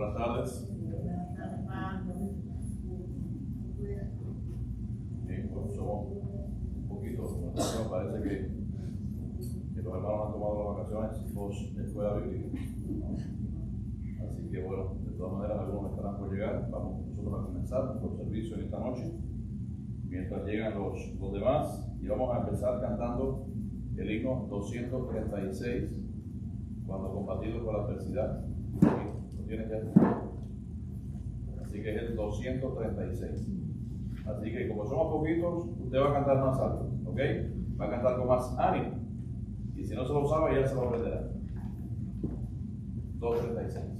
Buenas tardes. Bien, pues somos un poquito, me parece que los hermanos han tomado las vacaciones post escuela bíblica. Así que bueno, de todas maneras algunos estarán por llegar. Vamos nosotros a comenzar nuestro servicio en esta noche. Mientras llegan los demás, y vamos a empezar cantando el himno 236, cuando combatido con la adversidad. ¿Lo tienes ya? Así que es el 236. Así que como somos poquitos, usted va a cantar más alto, ¿ok? Va a cantar con más ánimo. Y si no se lo sabe, ya se lo aprenderá. 236.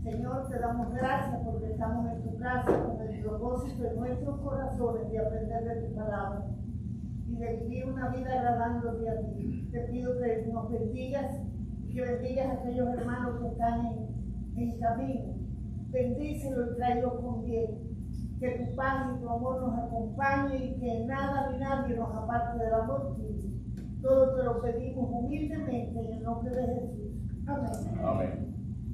Señor, te damos gracias porque estamos en tu casa con el propósito en nuestros corazones de aprender de tu palabra y de vivir una vida agradándote a ti. Te pido que nos bendigas y que bendigas a aquellos hermanos que están en camino. Bendícelos y tráelos con bien. Que tu paz y tu amor nos acompañe y que nada ni nadie nos aparte del amor tuyo. Todo te lo pedimos humildemente en el nombre de Jesús. Amén. Amén.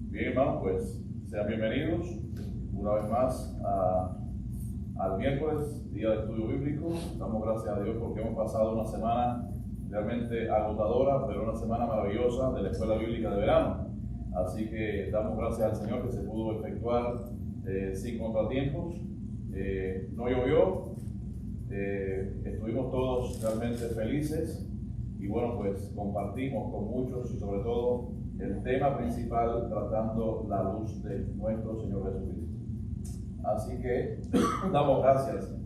Bien, hermanos, pues sean bienvenidos una vez más al miércoles, día de estudio bíblico. Damos gracias a Dios porque hemos pasado una semana realmente agotadora, pero una semana maravillosa de la escuela bíblica de verano. Así que damos gracias al Señor que se pudo efectuar sin contratiempos. No llovió, estuvimos todos realmente felices y bueno, pues compartimos con muchos y sobre todo el tema principal tratando la luz de nuestro Señor Jesucristo. Así que damos gracias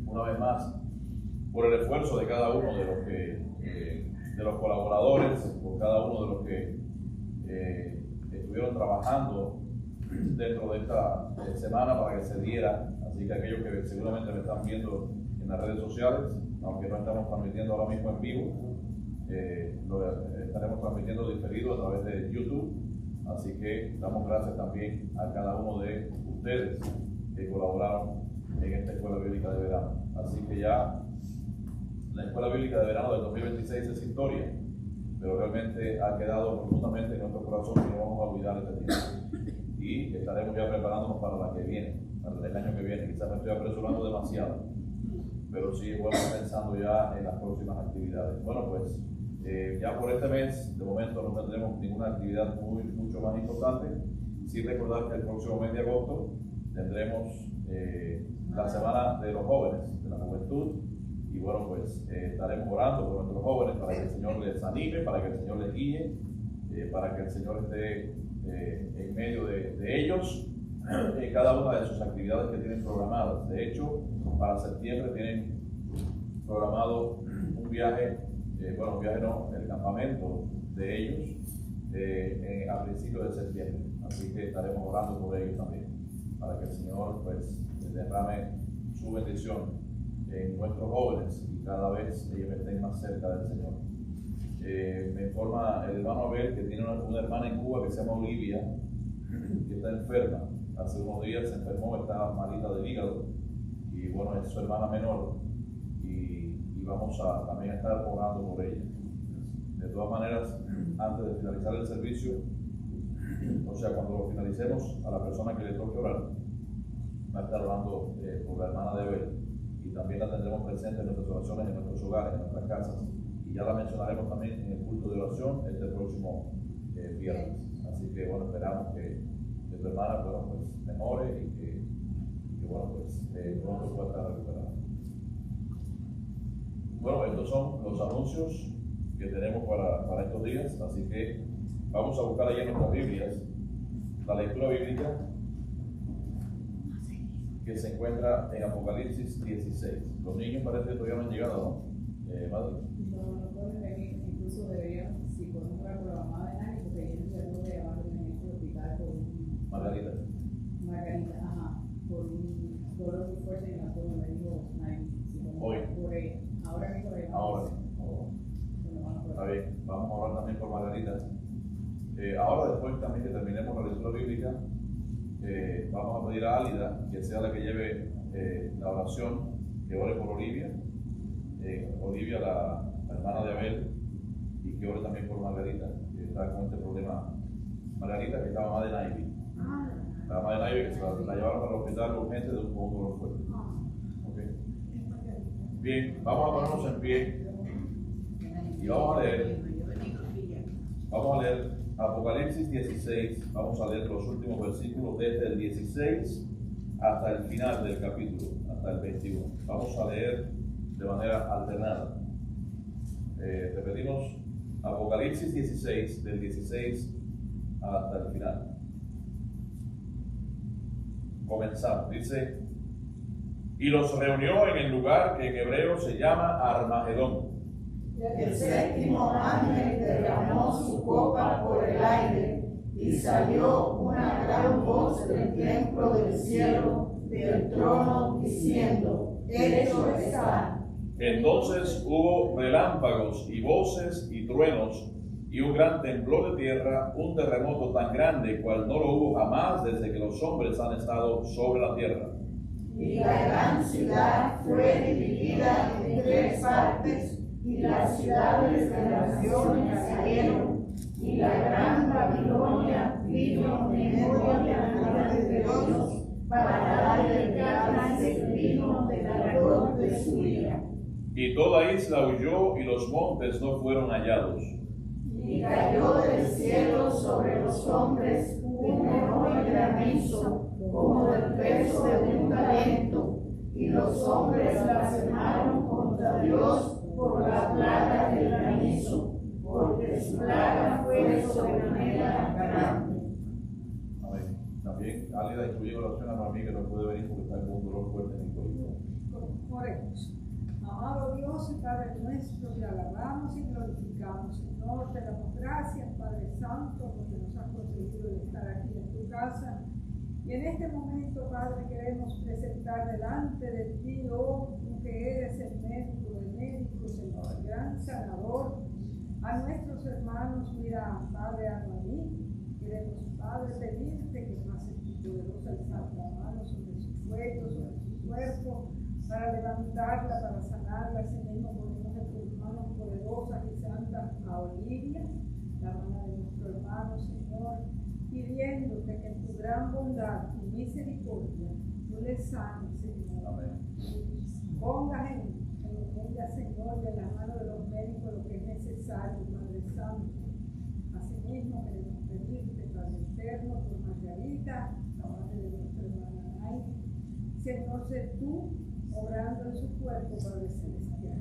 una vez más por el esfuerzo de cada uno de los colaboradores, por cada uno de los que estuvieron trabajando dentro de esta semana para que se diera. Así que aquellos que seguramente me están viendo en las redes sociales, aunque no estamos transmitiendo ahora mismo en vivo, lo estaremos transmitiendo diferido a través de YouTube. Así que damos gracias también a cada uno de ustedes que colaboraron en esta escuela bíblica de verano. Así que ya la escuela bíblica de verano del 2026 es historia, pero realmente ha quedado profundamente en nuestro corazón y no vamos a olvidar este tiempo. Y estaremos ya preparándonos para la que viene, para el año que viene. Quizás me estoy apresurando demasiado, pero sí, bueno, pensando ya en las próximas actividades. Bueno, pues ya por este mes, de momento no tendremos ninguna actividad mucho más importante. Sí recordar que el próximo mes de agosto tendremos la semana de los jóvenes, de la juventud, y bueno, pues estaremos orando por nuestros jóvenes para que el Señor les anime, para que el Señor les guíe, para que el Señor esté en medio de ellos en cada una de sus actividades que tienen programadas. De hecho, para septiembre tienen programado un viaje, el campamento de ellos a principios de septiembre. Así que estaremos orando por ellos también, para que el Señor pues derrame su bendición en nuestros jóvenes y cada vez ellos estén más cerca del Señor. Me informa el hermano Abel que tiene una hermana en Cuba que se llama Olivia, que está enferma. Hace unos días se enfermó, está malita del hígado, y bueno, es su hermana menor, y vamos a también estar orando por ella. De todas maneras, antes de finalizar el servicio, o sea, cuando lo finalicemos, a la persona que le toque orar, va a estar orando por la hermana de Abel, y también la tendremos presente en nuestras oraciones, en nuestros hogares, en nuestras casas, y ya la mencionaremos también en el culto de oración este próximo viernes. Así que bueno, esperamos que tu hermana pues mejore y que bueno, pues pronto pueda estar recuperada. Bueno, estos son los anuncios que tenemos para estos días, así que vamos a buscar ahí en nuestras Biblias la lectura bíblica que se encuentra en Apocalipsis 16. Los niños parece que todavía no han llegado, ¿no? Madre. No pueden venir, incluso deberían, si podemos una programada en año, porque ellos ya no le van a venir en el hospital por un... Margarita, ajá, por un dolor muy fuerte en la zona, me dijo Nay, si hoy. Por ella. Ahora mismo le Ahora. Está bien, vamos a orar también por Margarita. Ahora, después también que terminemos la lectura bíblica, vamos a pedir a Álida que sea la que lleve la oración, que ore por Olivia, la hermana de Abel, y que ore también por Margarita, que está con este problema. Margarita, que es la mamá de Naivi. La mamá de Naivi, que se la llevaron al hospital urgente de un dolor fuerte. Okay. Bien, vamos a ponernos en pie y vamos a leer Apocalipsis 16. Vamos a leer los últimos versículos desde el 16 hasta el final del capítulo, hasta el 21. Vamos a leer de manera alternada. Repetimos Apocalipsis 16, del 16 hasta el final. Comenzamos. Dice: y los reunió en el lugar que en hebreo se llama Armagedón. El séptimo ángel derramó su copa por el aire, y salió una gran voz del templo del cielo, del trono, diciendo: hecho está. Entonces hubo relámpagos y voces y truenos, y un gran temblor de tierra, un terremoto tan grande cual no lo hubo jamás desde que los hombres han estado sobre la tierra. Y la gran ciudad fue dividida en 3 partes, y las ciudades de las naciones cayeron, y la gran Babilonia vino en memoria de Dios para darle el cáliz vino del ardor de su ira. Y toda isla huyó y los montes no fueron hallados. Y cayó del cielo sobre los hombres un enorme granizo, como del peso de un talento, y los hombres blasfemaron contra Dios por la plaga del granizo, porque su plaga fue sobremanera grande. Amén. También Álida incluye oración a Mami, que no puede venir porque está con un dolor fuerte en el cuello. Oremos. Amado Dios y Padre nuestro, te alabamos y glorificamos, Señor. Te damos gracias, Padre Santo, porque nos has conseguido estar aquí en tu casa. Y en este momento, Padre, queremos presentar delante de ti, oh, tú que eres el médico de médicos, el gran sanador, a nuestros hermanos. Mira, Padre, a Noemí. Queremos, Padre, pedirte que pases tu poderosa y santa mano sobre sus cuellos, sobre sus cuerpos. para levantarla, para sanarla. Así mismo ponemos en tus manos poderosas y santas a Olivia, la hermana de nuestro hermano, Señor, pidiéndote que en tu gran bondad y misericordia tú le sanes, Señor. Amén. Pongas en ella, Señor, de la mano de los médicos lo que es necesario, Padre Santo. Asimismo, queremos pedirte, Padre Eterno, por Margarita, la madre de nuestra hermana Nay. Señor, sé tú obrando en su cuerpo, Padre Celestial,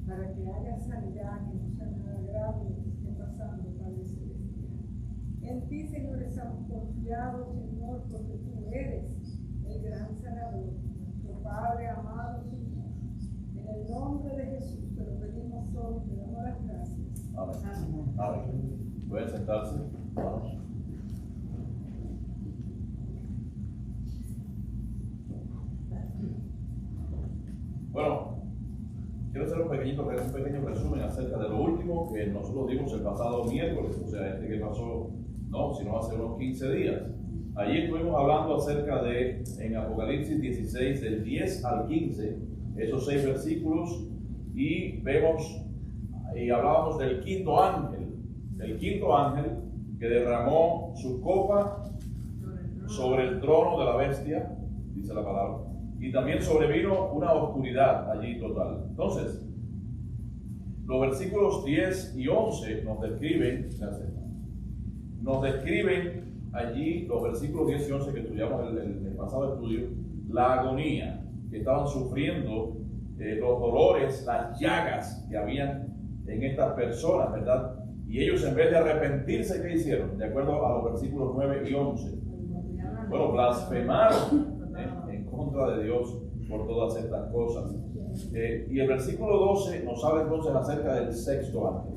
para que haya sanidad, que no sea nada grave lo que esté pasando, Padre Celestial. En ti, Señor, estamos confiados, Señor, porque tú eres el gran sanador, nuestro Padre amado, Señor. En el nombre de Jesús te lo pedimos todos, te damos las gracias. Amén. Amén. Pueden sentarse, hermanos. Bueno, quiero hacer un pequeño resumen acerca de lo último que nosotros dimos el pasado miércoles, o sea, que pasó, no, sino hace unos 15 días. Allí estuvimos hablando acerca de, en Apocalipsis 16, del 10 al 15, esos 6 versículos, y vemos, y hablábamos del quinto ángel que derramó su copa sobre el trono de la bestia, dice la palabra, y también sobrevino una oscuridad allí total. Entonces, los versículos 10 y 11 nos describen allí, los versículos 10 y 11 que estudiamos en el pasado estudio, la agonía que estaban sufriendo, los dolores, las llagas que habían en estas personas, ¿verdad? Y ellos, en vez de arrepentirse, ¿qué hicieron? De acuerdo a los versículos 9 y 11. Bueno, blasfemaron en contra de Dios por todas estas cosas. Y el versículo 12 nos habla entonces acerca del sexto ángel.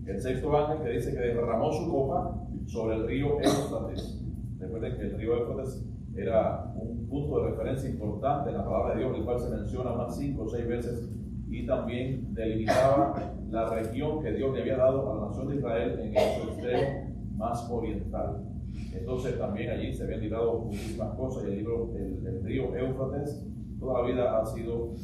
El sexto ángel que dice que derramó su copa sobre el río Éufrates. Recuerden que el río Éufrates era un punto de referencia importante en la palabra de Dios, el cual se menciona unas 5 o 6 veces, y también delimitaba la región que Dios le había dado a la nación de Israel en el extremo más oriental. Entonces también allí se habían tirado muchísimas cosas, y el río Éufrates toda la vida ha sido,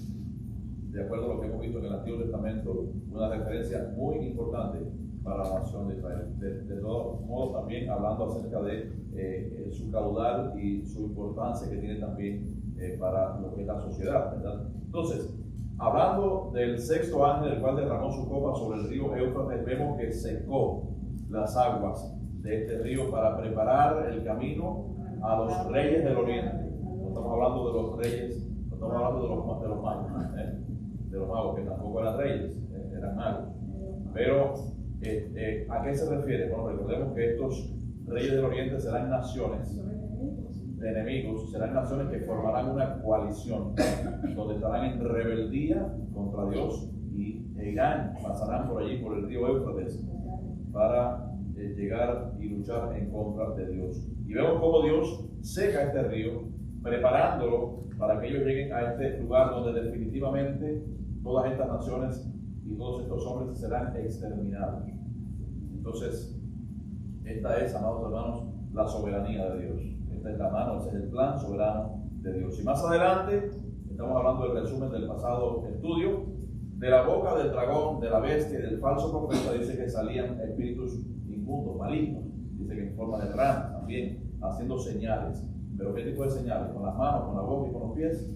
de acuerdo a lo que hemos visto en el Antiguo Testamento, una referencia muy importante para la nación de Israel. De todos modos, también hablando acerca de su caudal y su importancia que tiene también para lo que es la sociedad, ¿verdad? Entonces, hablando del sexto ángel, el cual derramó su copa sobre el río Éufrates, vemos que secó las aguas de este río para preparar el camino a los reyes del oriente. No estamos hablando de los reyes, no estamos hablando de los magos, de los magos que tampoco eran reyes, eran magos. Pero, ¿a qué se refiere? Bueno, recordemos que estos reyes del oriente serán naciones de enemigos, serán naciones que formarán una coalición donde estarán en rebeldía contra Dios y irán, pasarán por allí, por el río Éufrates, para llegar y luchar en contra de Dios. Y vemos cómo Dios seca este río, preparándolo para que ellos lleguen a este lugar donde definitivamente todas estas naciones y todos estos hombres serán exterminados. Entonces, esta es, amados hermanos, la soberanía de Dios. Esta es la mano, ese es el plan soberano de Dios. Y más adelante, estamos hablando del resumen del pasado estudio, de la boca del dragón, de la bestia y del falso profeta, dice que salían espíritus inmundos, malignos, dice que en forma de ranas también, haciendo señales. ¿Pero qué tipo de señales? ¿Con las manos, con la boca y con los pies?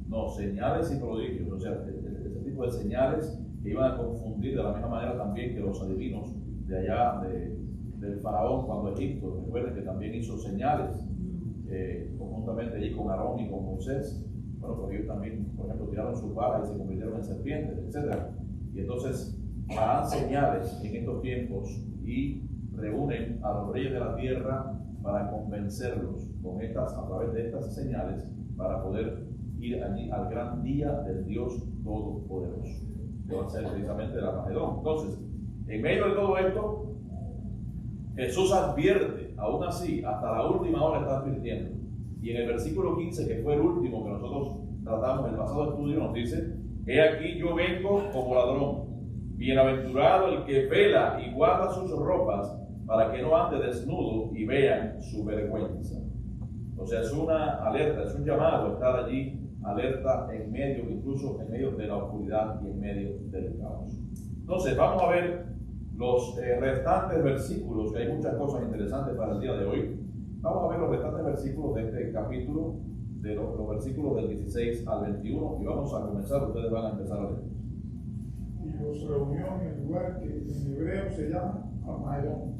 No, señales y prodigios, o sea, ese tipo de señales que iban a confundir de la misma manera también que los adivinos de allá del faraón cuando Egipto, recuerden que también hizo señales conjuntamente allí con Aarón y con Moisés. Bueno, porque ellos también, por ejemplo, tiraron sus varas y se convirtieron en serpientes, etc. Y entonces harán señales en estos tiempos y reúnen a los reyes de la tierra para convencerlos a través de estas señales, para poder ir allí al gran día del Dios Todopoderoso, que va a ser precisamente el Armagedón. Entonces, en medio de todo esto, Jesús advierte, aún así, hasta la última hora está advirtiendo. Y en el versículo 15, que fue el último que nosotros tratamos en el pasado estudio, nos dice: he aquí yo vengo como ladrón. Bienaventurado el que vela y guarda sus ropas, para que no ande desnudo y vean su vergüenza. O sea, es una alerta, es un llamado a estar allí alerta en medio, incluso en medio de la oscuridad y en medio del caos. Entonces, vamos a ver los restantes versículos, que hay muchas cosas interesantes para el día de hoy. Vamos a ver los restantes versículos de este capítulo, de los versículos del 16 al 21, y vamos a comenzar, ustedes van a empezar a leer. Y los reunió en el lugar que en hebreo se llama Armagedón.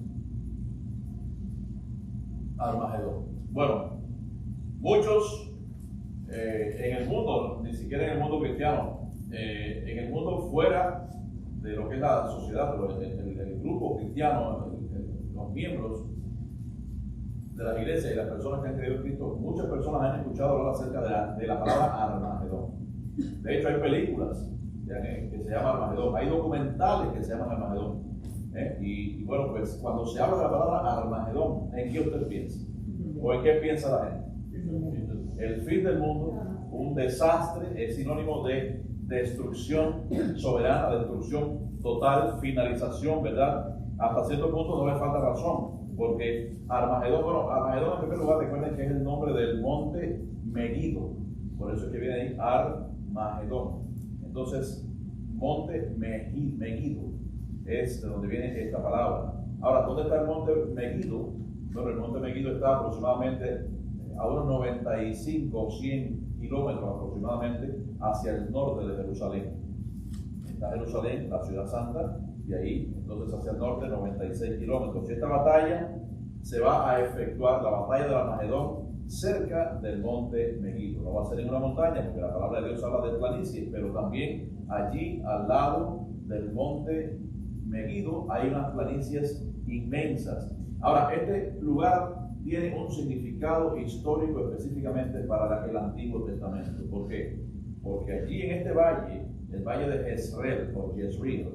Armagedón. Bueno, muchos en el mundo, ni siquiera en el mundo cristiano, en el mundo fuera de lo que es la sociedad, el grupo cristiano, los miembros de la iglesia y las personas que han creído en Cristo, muchas personas han escuchado hablar acerca de la palabra Armagedón. De hecho, hay películas que se llaman Armagedón, hay documentales que se llaman Armagedón. Y bueno, pues cuando se habla de la palabra Armagedón, ¿en qué usted piensa? ¿O en qué piensa la gente? El fin del mundo, un desastre, es sinónimo de destrucción soberana, destrucción total, finalización, ¿verdad? Hasta cierto punto no le falta razón, porque Armagedón en primer lugar, recuerden que es el nombre del monte Megiddo, por eso es que viene ahí Armagedón. Entonces, monte Megiddo es de donde viene esta palabra. Ahora, ¿dónde está el monte Megiddo? Bueno, el monte Megiddo está aproximadamente a unos 95 o 100 kilómetros aproximadamente hacia el norte de Jerusalén. Está Jerusalén, la ciudad santa, y ahí entonces hacia el norte 96 kilómetros. Y esta batalla se va a efectuar, la batalla de Armagedón, cerca del monte Megiddo. No va a ser en una montaña, porque la palabra de Dios habla de planicie, pero también allí al lado del monte Megiddo hay unas planicies inmensas. Ahora, este lugar tiene un significado histórico específicamente para el Antiguo Testamento. ¿Por qué? Porque allí en este valle, el valle de Jezreel o Jezreel,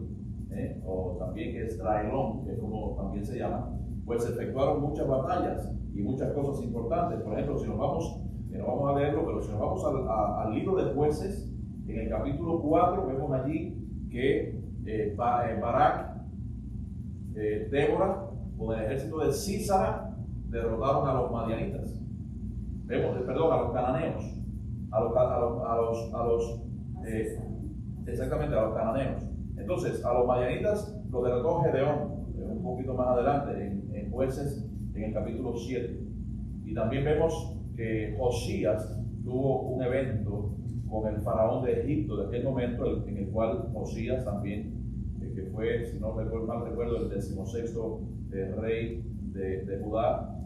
o también Esdraelón, que es como también se llama, pues se efectuaron muchas batallas y muchas cosas importantes. Por ejemplo, si nos vamos, no vamos a leerlo, pero si nos vamos al libro de Jueces, en el capítulo 4 vemos allí que Barak, Débora, con el ejército de Sísara, derrotaron a los madianitas. A los cananeos. Exactamente, a los cananeos. Entonces, a los madianitas los derrotó Gedeón, un poquito más adelante, en Jueces, en el capítulo 7. Y también vemos que Josías tuvo un evento con el faraón de Egipto de aquel momento, en el cual Josías también, que fue, si no mal recuerdo, el 16º rey de Judá,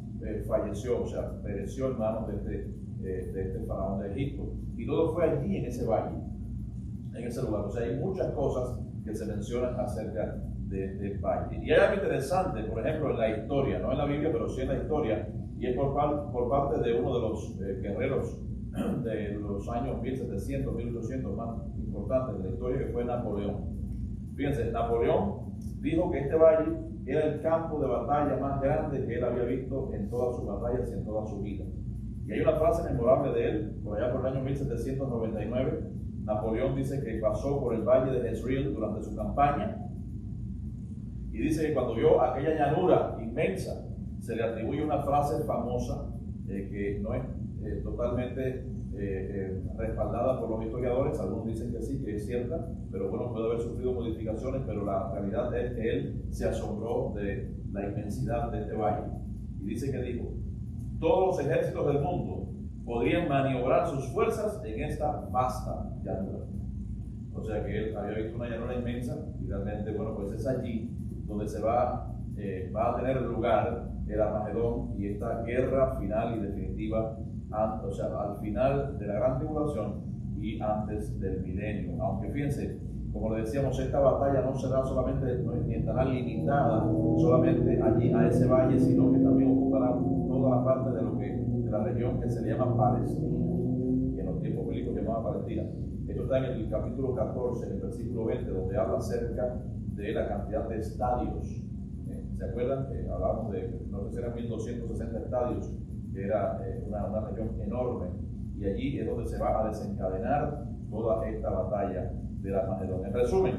falleció, o sea, pereció en manos de este faraón de Egipto. Y todo fue allí en ese valle, en ese lugar. O sea, hay muchas cosas que se mencionan acerca del valle. Y hay algo interesante, por ejemplo, en la historia, no en la Biblia, pero sí en la historia, y es por parte de uno de los guerreros de los años 1700, 1800 más importantes de la historia, que fue Napoleón. Fíjense, Napoleón dijo que este valle era el campo de batalla más grande que él había visto en todas sus batallas y en toda su vida. Y hay una frase memorable de él, por allá por el año 1799, Napoleón dice que pasó por el valle de Jezreel durante su campaña, y dice que cuando vio aquella llanura inmensa, se le atribuye una frase famosa que no es totalmente respaldada por los historiadores. Algunos dicen que sí, que es cierta, pero bueno, puede haber sufrido modificaciones, pero la realidad es que él se asombró de la inmensidad de este valle. Y dice que dijo: todos los ejércitos del mundo podrían maniobrar sus fuerzas en esta vasta llanura. O sea que él había visto una llanura inmensa, y realmente, bueno, pues es allí donde se va a tener lugar el Armagedón y esta guerra final y definitiva, o sea, al final de la gran tribulación y antes del milenio. Aunque fíjense, como le decíamos, esta batalla no será solamente, ni estará limitada solamente allí a ese valle, sino que también ocupará toda la parte de la región que se le llama Palestina, que en los tiempos bíblicos se llamaba Palestina. Esto está en el capítulo 14, en el versículo 20, donde habla acerca de la cantidad de estadios. ¿Se acuerdan? Hablamos de, no sé si eran 1260 estadios, que era una región enorme, y allí es donde se va a desencadenar toda esta batalla del Armagedón. En resumen,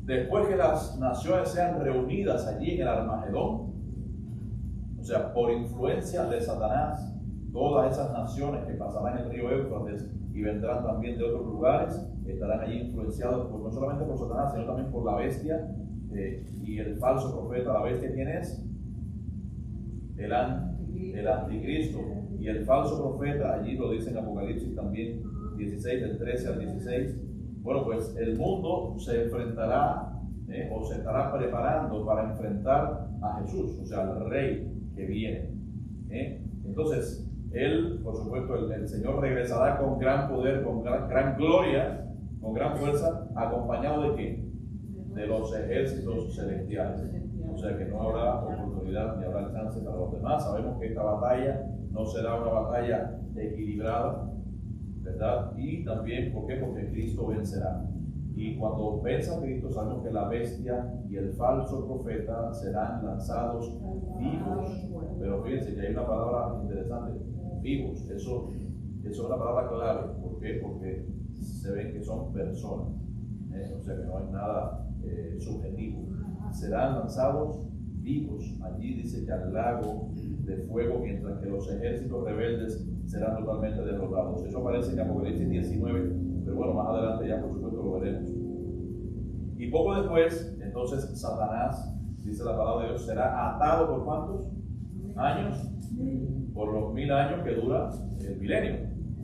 después que las naciones sean reunidas allí en el Armagedón, o sea, por influencia de Satanás todas esas naciones que pasarán el río Éufrates y vendrán también de otros lugares, estarán allí influenciados no solamente por Satanás, sino también por la bestia y el falso profeta. La bestia, ¿quién es? El anticristo. Y el falso profeta, allí lo dice en Apocalipsis también 16, del 13 al 16. Bueno, pues el mundo se enfrentará o se estará preparando para enfrentar a Jesús, o sea, al Rey que viene. Entonces, Él, por supuesto, el Señor regresará con gran poder, con gran gloria, con gran fuerza, acompañado ¿de qué? De los ejércitos celestiales. O sea que no habrá oportunidad ni habrá chance para los demás. Sabemos que esta batalla no será una batalla equilibrada, ¿verdad? Y también, ¿por qué? Porque Cristo vencerá. Y cuando venza Cristo, sabemos que la bestia y el falso profeta serán lanzados vivos. Pero fíjense que hay una palabra interesante, vivos. Eso es una palabra clave. ¿Por qué? Porque se ven que son personas. O sea que no hay nada subjetivo. Serán lanzados vivos. Allí dice que al lago de fuego, mientras que los ejércitos rebeldes serán totalmente derrotados. Eso aparece en Apocalipsis 19, pero bueno, más adelante ya por supuesto lo veremos. Y poco después, entonces Satanás, dice la palabra de Dios, será atado por ¿cuántos años? Por los 1000 años que dura el milenio.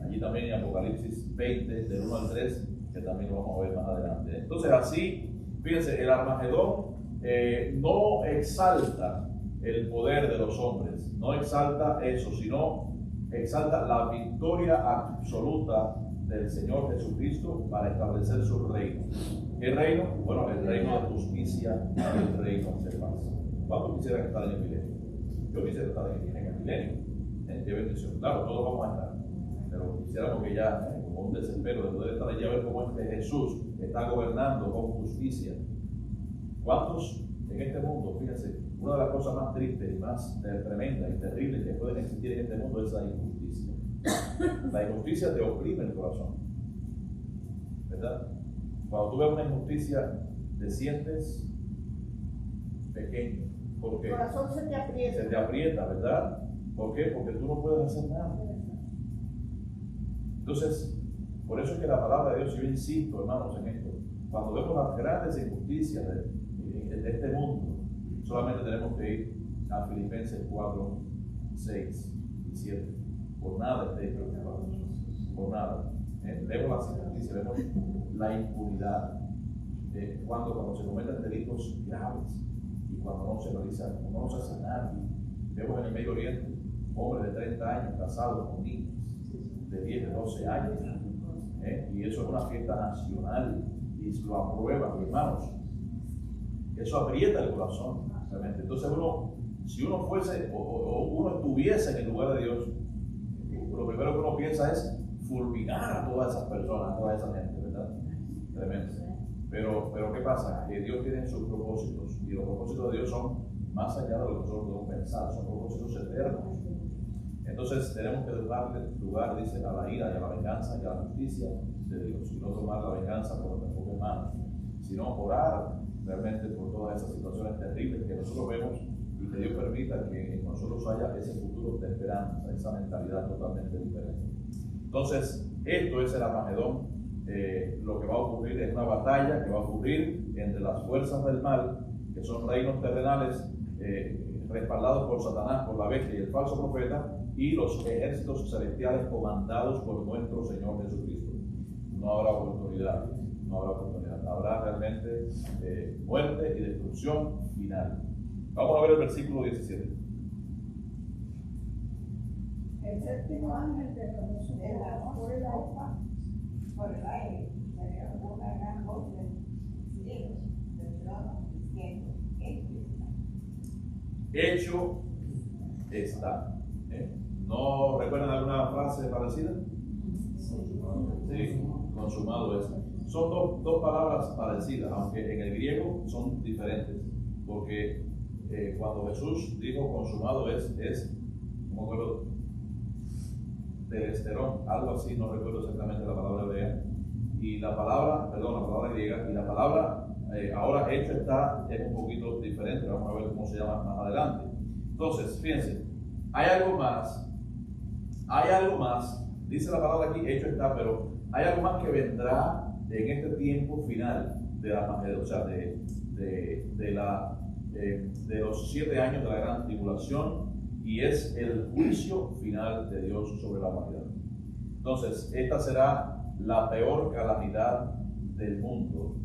Allí también en Apocalipsis 20, del 1 al 3, que también lo vamos a ver más adelante. Entonces así, fíjense, el Armagedón no exalta el poder de los hombres, no exalta eso, sino exalta la victoria absoluta del Señor Jesucristo para establecer su reino. ¿Qué reino? Bueno, el reino de justicia y el reino de paz. ¿Cuántos quisieran estar en el milenio? Yo quisiera estar en el milenio. Qué bendición. Claro, todos vamos a estar, pero quisiéramos que ya, como un desespero de poder estar allí a ver cómo es que Jesús está gobernando con justicia. ¿Cuántos en este mundo? Fíjense, una de las cosas más tristes y más tremendas y terribles que pueden existir en este mundo es la injusticia. La injusticia te oprime el corazón, ¿verdad? Cuando tú ves una injusticia, te sientes pequeño. ¿Por qué? El corazón se te aprieta. Se te aprieta, ¿verdad? ¿Por qué? Porque tú no puedes hacer nada. Entonces, por eso es que la palabra de Dios, yo insisto, hermanos, en esto. Cuando vemos las grandes injusticias de este mundo, solamente tenemos que ir a Filipenses 4, 6 y 7. Por nada estéis preocupados. Por nada. Vemos las injusticias, vemos la impunidad. Cuando se cometen delitos graves y cuando no se realiza, no se hace nada. Vemos en el Medio Oriente hombres de 30 años casados con niños de 10, de 12 años. Y eso es una fiesta nacional y lo aprueban, hermanos. Eso aprieta el corazón, realmente. Entonces si uno fuese o uno estuviese en el lugar de Dios, lo primero que uno piensa es fulminar a todas esas personas, a toda esa gente, ¿verdad? Tremendo. Pero ¿qué pasa? Que Dios tiene sus propósitos y los propósitos de Dios son más allá de lo que nosotros podemos pensar, son propósitos eternos. Entonces tenemos que darle lugar, dice, a la ira y a la venganza y a la justicia de Dios, y no tomar la venganza por nuestras propias manos, sino orar realmente por todas esas situaciones terribles que nosotros vemos y que Dios permita que en nosotros haya ese futuro de esperanza, esa mentalidad totalmente diferente. Entonces, esto es el Armagedón. Lo que va a ocurrir es una batalla que va a ocurrir entre las fuerzas del mal, que son reinos terrenales, respaldados por Satanás, por la bestia y el falso profeta, y los ejércitos celestiales comandados por nuestro Señor Jesucristo. No habrá oportunidad, no habrá oportunidad. Habrá realmente muerte y destrucción final. Vamos a ver el versículo 17. El séptimo ángel derramó su copa por el agua, por el aire, salieron una gran voz de cielos, del trono, diciendo: Hecho está. ¿No recuerdan alguna frase parecida? Sí, consumado es. Son dos palabras parecidas, aunque en el griego son diferentes, porque cuando Jesús dijo consumado es no me acuerdo, telesterón, algo así, no recuerdo exactamente la palabra hebrea, y la palabra griega, y la palabra ahora hecho está es un poquito diferente, vamos a ver cómo se llama más adelante. Entonces, fíjense, hay algo más hay algo más. Dice la palabra aquí, hecho está, pero hay algo más que vendrá en este tiempo final de la Armagedón, o sea, de los 7 años de la gran tribulación, y es el juicio final de Dios sobre la humanidad. Entonces, esta será la peor calamidad del mundo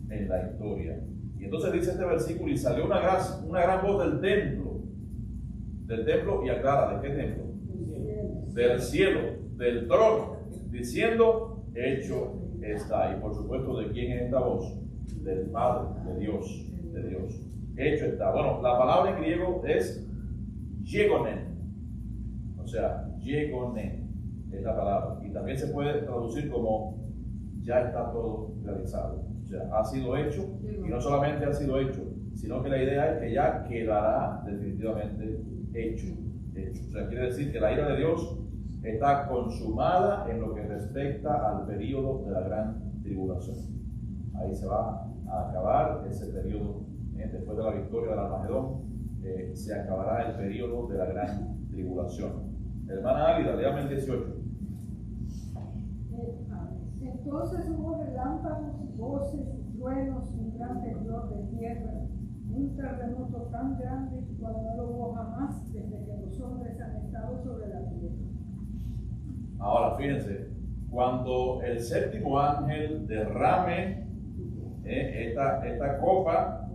en la historia. Y entonces dice este versículo, y salió una gran voz del templo, y aclara, ¿de qué templo? Del cielo, del trono, diciendo, hecho está. Y por supuesto, ¿de quién es esta voz? Del Padre, de Dios. Hecho está. Bueno, la palabra en griego es yegonen, o sea, yegonen es la palabra, y también se puede traducir como ya está todo realizado, o sea, ha sido hecho, y no solamente ha sido hecho, sino que la idea es que ya quedará definitivamente hecho. O sea, quiere decir que la ira de Dios está consumada en lo que respecta al periodo de la gran tribulación. Ahí se va a acabar ese periodo, después de la victoria del Armagedón, se acabará el periodo de la gran tribulación. Hermana Álida, léame el 18. Entonces hubo relámpagos, voces, truenos, un gran temblor de tierra, un terremoto tan grande cual no lo hubo jamás desde que los hombres han estado sobre la tierra. Ahora fíjense, cuando el séptimo ángel derrame esta copa,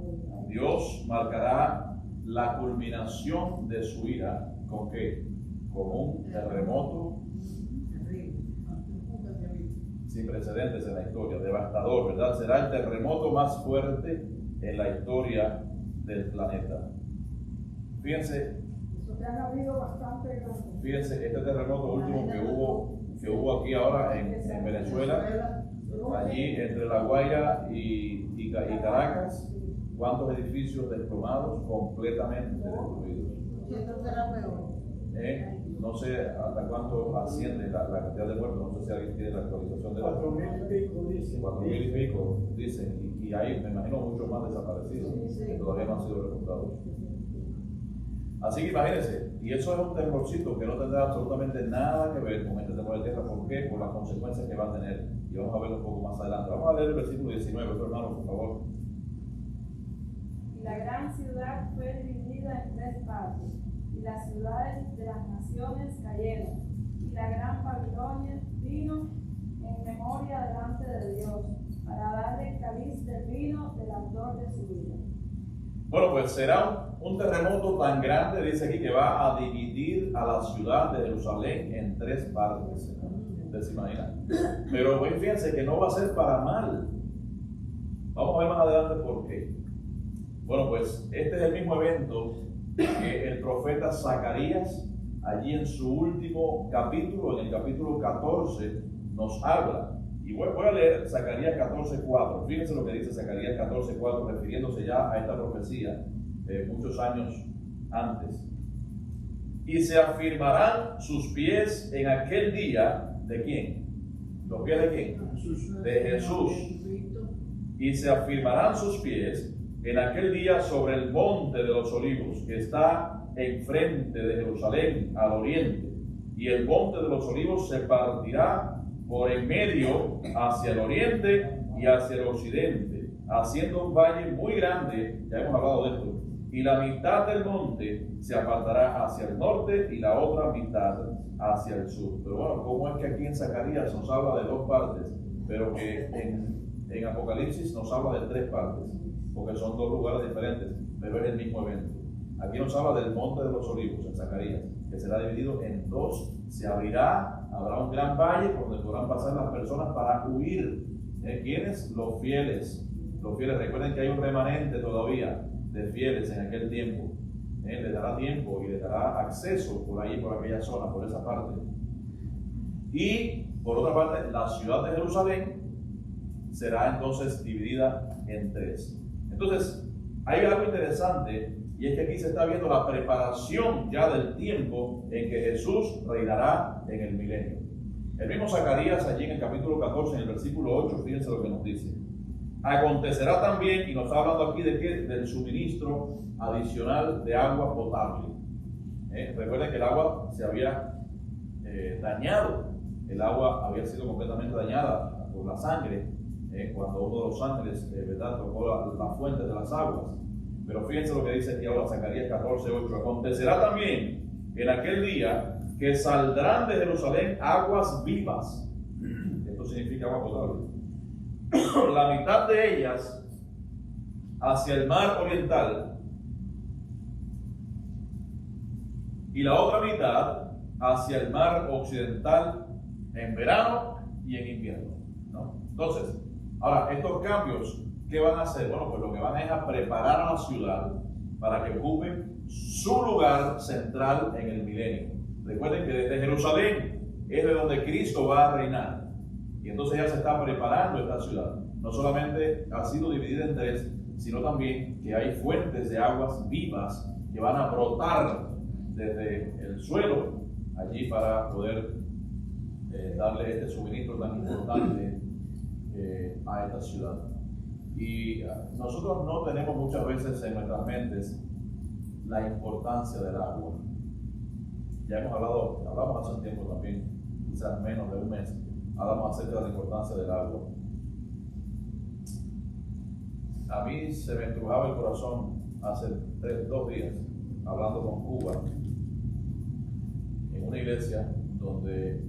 Dios marcará la culminación de su ira. ¿Con qué? Con un terremoto sin precedentes en la historia, devastador, ¿verdad? Será el terremoto más fuerte en la historia del planeta. Fíjense, este terremoto último que hubo aquí ahora en Venezuela, allí entre La Guaira y Caracas, ¿cuántos edificios desplomados, completamente destruidos? No sé hasta cuánto asciende la cantidad de muertos, no sé si alguien tiene la actualización de la 4.000 y pico, dicen, y hay, me imagino, muchos más desaparecidos que todavía no han sido recuperados. Así que imagínense, y eso es un temblorcito que no tendrá absolutamente nada que ver con este temblor de tierra. ¿Por qué? Por las consecuencias que va a tener, y vamos a verlo un poco más adelante. Vamos a leer el versículo 19, hermano, por favor. Y la gran ciudad fue dividida en 3 partes, y las ciudades de las naciones cayeron, y la gran Babilonia vino en memoria delante de Dios, para darle el cáliz del vino del autor de su ira. Bueno, pues será un terremoto tan grande, dice aquí, que va a dividir a la ciudad de Jerusalén en 3 partes. ¿Ustedes se imaginan? Pero fíjense que no va a ser para mal. Vamos a ver más adelante por qué. Bueno, pues este es el mismo evento que el profeta Zacarías, allí en su último capítulo, en el capítulo 14, nos habla. Y voy a leer Zacarías 14:4. Fíjense lo que dice Zacarías 14:4, refiriéndose ya a esta profecía muchos años antes. Y se afirmarán sus pies en aquel día, ¿de quién? ¿Los pies de quién? De Jesús. Y se afirmarán sus pies en aquel día sobre el monte de los olivos, que está enfrente de Jerusalén, al oriente. Y el monte de los olivos se partirá por en medio hacia el oriente y hacia el occidente, haciendo un valle muy grande, ya hemos hablado de esto, y la mitad del monte se apartará hacia el norte y la otra mitad hacia el sur. Pero bueno, ¿cómo es que aquí en Zacarías nos habla de 2 partes, pero que en Apocalipsis nos habla de 3 partes? Porque son 2 lugares diferentes, pero es el mismo evento. Aquí nos habla del monte de los olivos en Zacarías, que será dividido en 2, se abrirá, habrá un gran valle por donde podrán pasar las personas para huir. ¿Quiénes? Los fieles. Los fieles, recuerden que hay un remanente todavía de fieles en aquel tiempo. Les dará tiempo y les dará acceso por ahí, por aquella zona, por esa parte. Y por otra parte, la ciudad de Jerusalén será entonces dividida en 3. Entonces, hay algo interesante, y es que aquí se está viendo la preparación ya del tiempo en que Jesús reinará en el milenio. El mismo Zacarías, allí en el capítulo 14, en el versículo 8, fíjense lo que nos dice. Acontecerá también, y nos está hablando aquí de qué, del suministro adicional de agua potable. Recuerden que el agua se había dañado. El agua había sido completamente dañada por la sangre cuando uno de los ángeles ¿verdad? Tocó la fuente de las aguas. Pero fíjense lo que dice aquí ahora Zacarías 14:8. Acontecerá también en aquel día que saldrán de Jerusalén aguas vivas. Esto significa agua potable. La mitad de ellas hacia el mar oriental y la otra mitad hacia el mar occidental en verano y en invierno, ¿no? Entonces, ahora, estos cambios, ¿qué van a hacer? Bueno, pues lo que van es a preparar a la ciudad para que ocupen su lugar central en el milenio. Recuerden que desde Jerusalén es de donde Cristo va a reinar. Y entonces ya se está preparando esta ciudad. No solamente ha sido dividida en tres, sino también que hay fuentes de aguas vivas que van a brotar desde el suelo allí para poder darle este suministro tan importante a esta ciudad. Y nosotros no tenemos muchas veces en nuestras mentes la importancia del agua. Ya hablamos hace un tiempo también, quizás menos de un mes, hablamos acerca de la importancia del agua. A mí se me estrujaba el corazón hace 2 días, hablando con Cuba, en una iglesia donde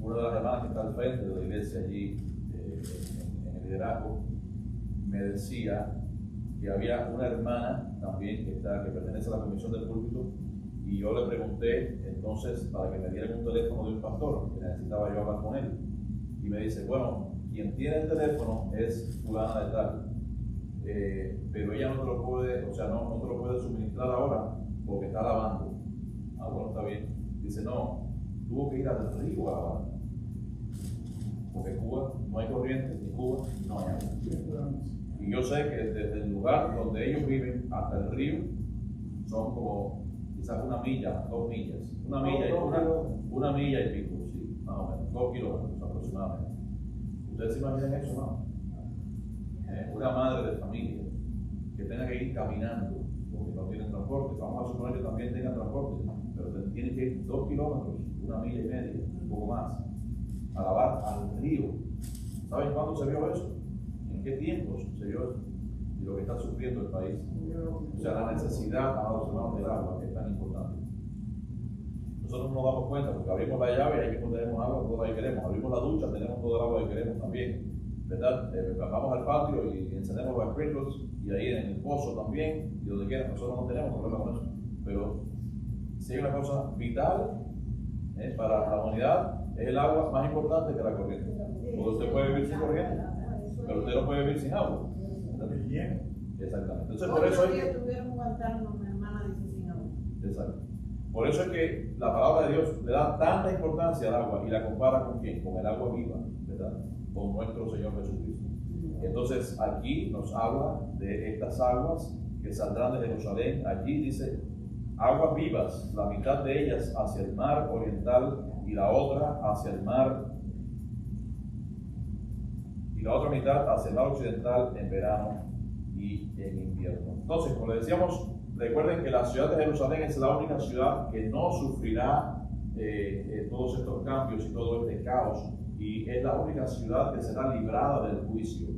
una de las hermanas que está al frente de la iglesia allí, en el liderazgo, me decía que había una hermana también que pertenece a la comisión del púlpito, y yo le pregunté entonces para que me dieran un teléfono de un pastor, que necesitaba yo hablar con él, y me dice, bueno, quien tiene el teléfono es fulana de tal, pero ella no te lo puede, o sea, no te lo puede suministrar ahora porque está lavando. Ah, bueno, está bien. Dice, no, tuvo que ir al río a lavar, porque en Cuba no hay corriente, en Cuba no hay agua. Y yo sé que desde el lugar donde ellos viven hasta el río son como quizás 1 milla, 2 millas, una milla y pico, sí, más o menos, 2 kilómetros aproximadamente. ¿Ustedes se imaginan eso, no? Una madre de familia que tenga que ir caminando porque no tienen transporte, vamos a suponer que también tengan transporte, pero tienen que ir 2 kilómetros, 1 milla y media, un poco más, a lavar al río. ¿Saben cuándo se vio eso? ¿En qué tiempos se vio eso? Y lo que está sufriendo el país. O sea, la necesidad, amados hermanos, del agua, que es tan importante. Nosotros no nos damos cuenta porque abrimos la llave y ahí mismo tenemos agua toda la que queremos. Abrimos la ducha, tenemos todo el agua que queremos también, ¿verdad? Vamos al patio y encendemos los sprinklers y ahí en el pozo también y donde quiera. Nosotros no tenemos problema con eso. Pero si hay una cosa vital para la humanidad, es el agua más importante que la corriente. Porque usted puede vivir sin corriente, pero usted no puede vivir sin agua. Exactamente. Entonces, por eso exacto. Por eso es que la palabra de Dios le da tanta importancia al agua y la compara con quién, con el agua viva, ¿verdad? Con nuestro Señor Jesucristo. Entonces aquí nos habla de estas aguas que saldrán de Jerusalén. Allí dice aguas vivas, la mitad de ellas hacia el mar oriental y la otra hacia el mar, y la otra mitad hacia el mar occidental en verano y en invierno. Entonces, como le decíamos, recuerden que la ciudad de Jerusalén es la única ciudad que no sufrirá todos estos cambios y todo este caos, y es la única ciudad que será librada del juicio.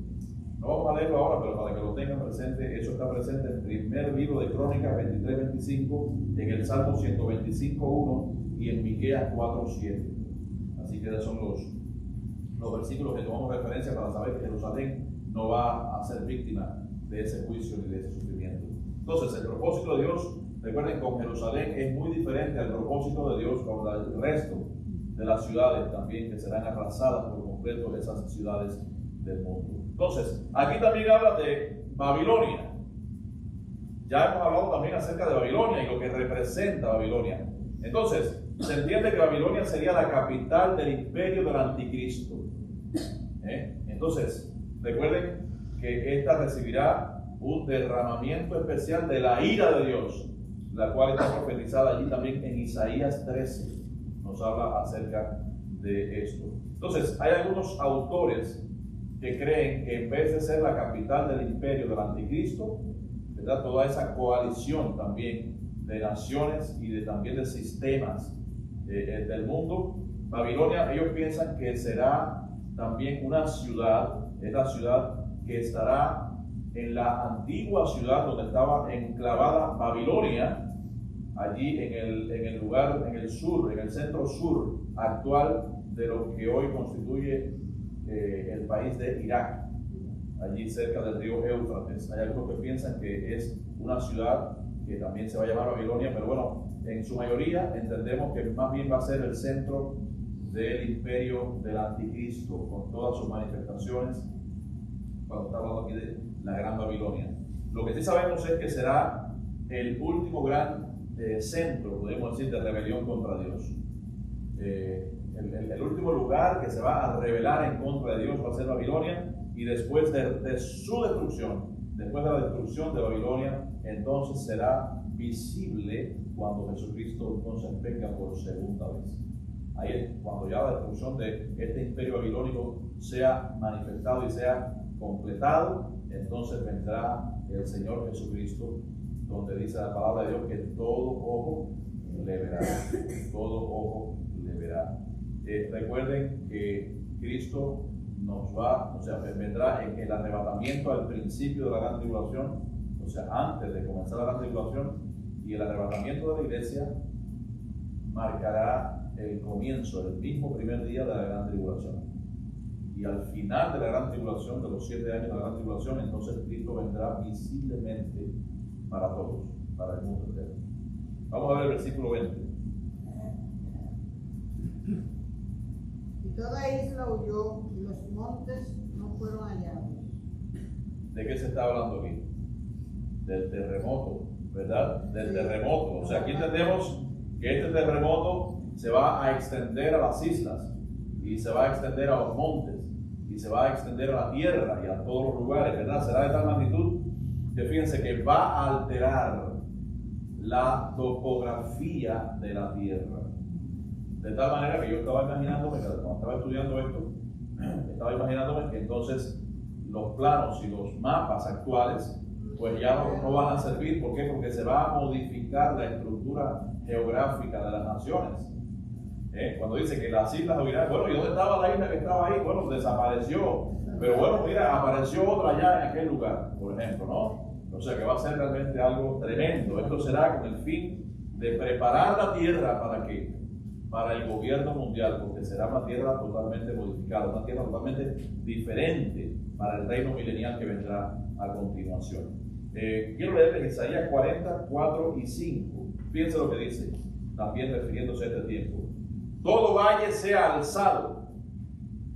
No vamos a leerlo ahora, pero para que lo tengan presente, eso está presente en el primer libro de Crónicas 23:25, en el Salmo 125:1 y en Miqueas 4:7. Así que esos son los versículos que tomamos referencia para saber que Jerusalén no va a ser víctima de ese juicio ni de ese sufrimiento. Entonces, el propósito de Dios, recuerden, con Jerusalén es muy diferente al propósito de Dios con el resto de las ciudades también, que serán arrasadas por completo de esas ciudades del mundo. Entonces, aquí también habla de Babilonia. Ya hemos hablado también acerca de Babilonia y lo que representa Babilonia. Entonces, se entiende que Babilonia sería la capital del imperio del anticristo. Entonces, recuerden que esta recibirá un derramamiento especial de la ira de Dios, la cual está profetizada allí también en Isaías 13. Nos habla acerca de esto. Entonces, hay algunos autores que creen que en vez de ser la capital del imperio del anticristo, ¿verdad?, toda esa coalición también de naciones y también de sistemas del mundo. Babilonia, ellos piensan que será también una ciudad, es la ciudad que estará en la antigua ciudad donde estaba enclavada Babilonia, allí en el lugar, en el sur, en el centro sur actual de lo que hoy constituye el país de Irak, allí cerca del río Éufrates. Hay algunos que piensan que es una ciudad que también se va a llamar Babilonia, pero bueno, en su mayoría entendemos que más bien va a ser el centro del imperio del anticristo, con todas sus manifestaciones, cuando está hablando aquí de la Gran Babilonia. Lo que sí sabemos es que será el último gran centro, podemos decir, de rebelión contra Dios. El último lugar que se va a rebelar en contra de Dios va a ser Babilonia, y después de su destrucción, después de la destrucción de Babilonia, entonces será visible cuando Jesucristo entonces venga por segunda vez. Ahí es cuando ya la destrucción de este imperio babilónico sea manifestado y sea completado, entonces vendrá el Señor Jesucristo, donde dice la palabra de Dios que todo ojo le verá, todo ojo le verá. Recuerden que Cristo nos va, o sea, vendrá en el arrebatamiento al principio de la gran tribulación, o sea, antes de comenzar la gran tribulación, y el arrebatamiento de la iglesia marcará el comienzo, el mismo primer día de la gran tribulación. Y al final de la gran tribulación, de los 7 años de la gran tribulación, entonces Cristo vendrá visiblemente para todos, para el mundo entero. Vamos a ver el versículo 20. Y toda isla huyó y los montes no fueron hallados. ¿De qué se está hablando aquí? Del terremoto, ¿verdad? Del terremoto. O sea, aquí entendemos que este terremoto se va a extender a las islas, y se va a extender a los montes, y se va a extender a la tierra y a todos los lugares, ¿verdad? Será de tal magnitud que fíjense que va a alterar la topografía de la tierra. De tal manera que yo estaba imaginándome, cuando estaba estudiando esto, estaba imaginándome que entonces los planos y los mapas actuales pues ya no van a servir. ¿Por qué? Porque se va a modificar la estructura geográfica de las naciones. Cuando dice que las islas huirán, bueno, ¿y dónde estaba la isla que estaba ahí? Bueno, desapareció. Pero bueno, mira, apareció otra allá en aquel lugar, por ejemplo, ¿no? O sea que va a ser realmente algo tremendo. Esto será con el fin de preparar la tierra ¿para qué? Para el gobierno mundial, porque será una tierra totalmente modificada, una tierra totalmente diferente para el reino milenial que vendrá a continuación. Quiero leerles Isaías 40, 4 y 5. Fíjense lo que dice, también refiriéndose a este tiempo. Todo valle sea alzado,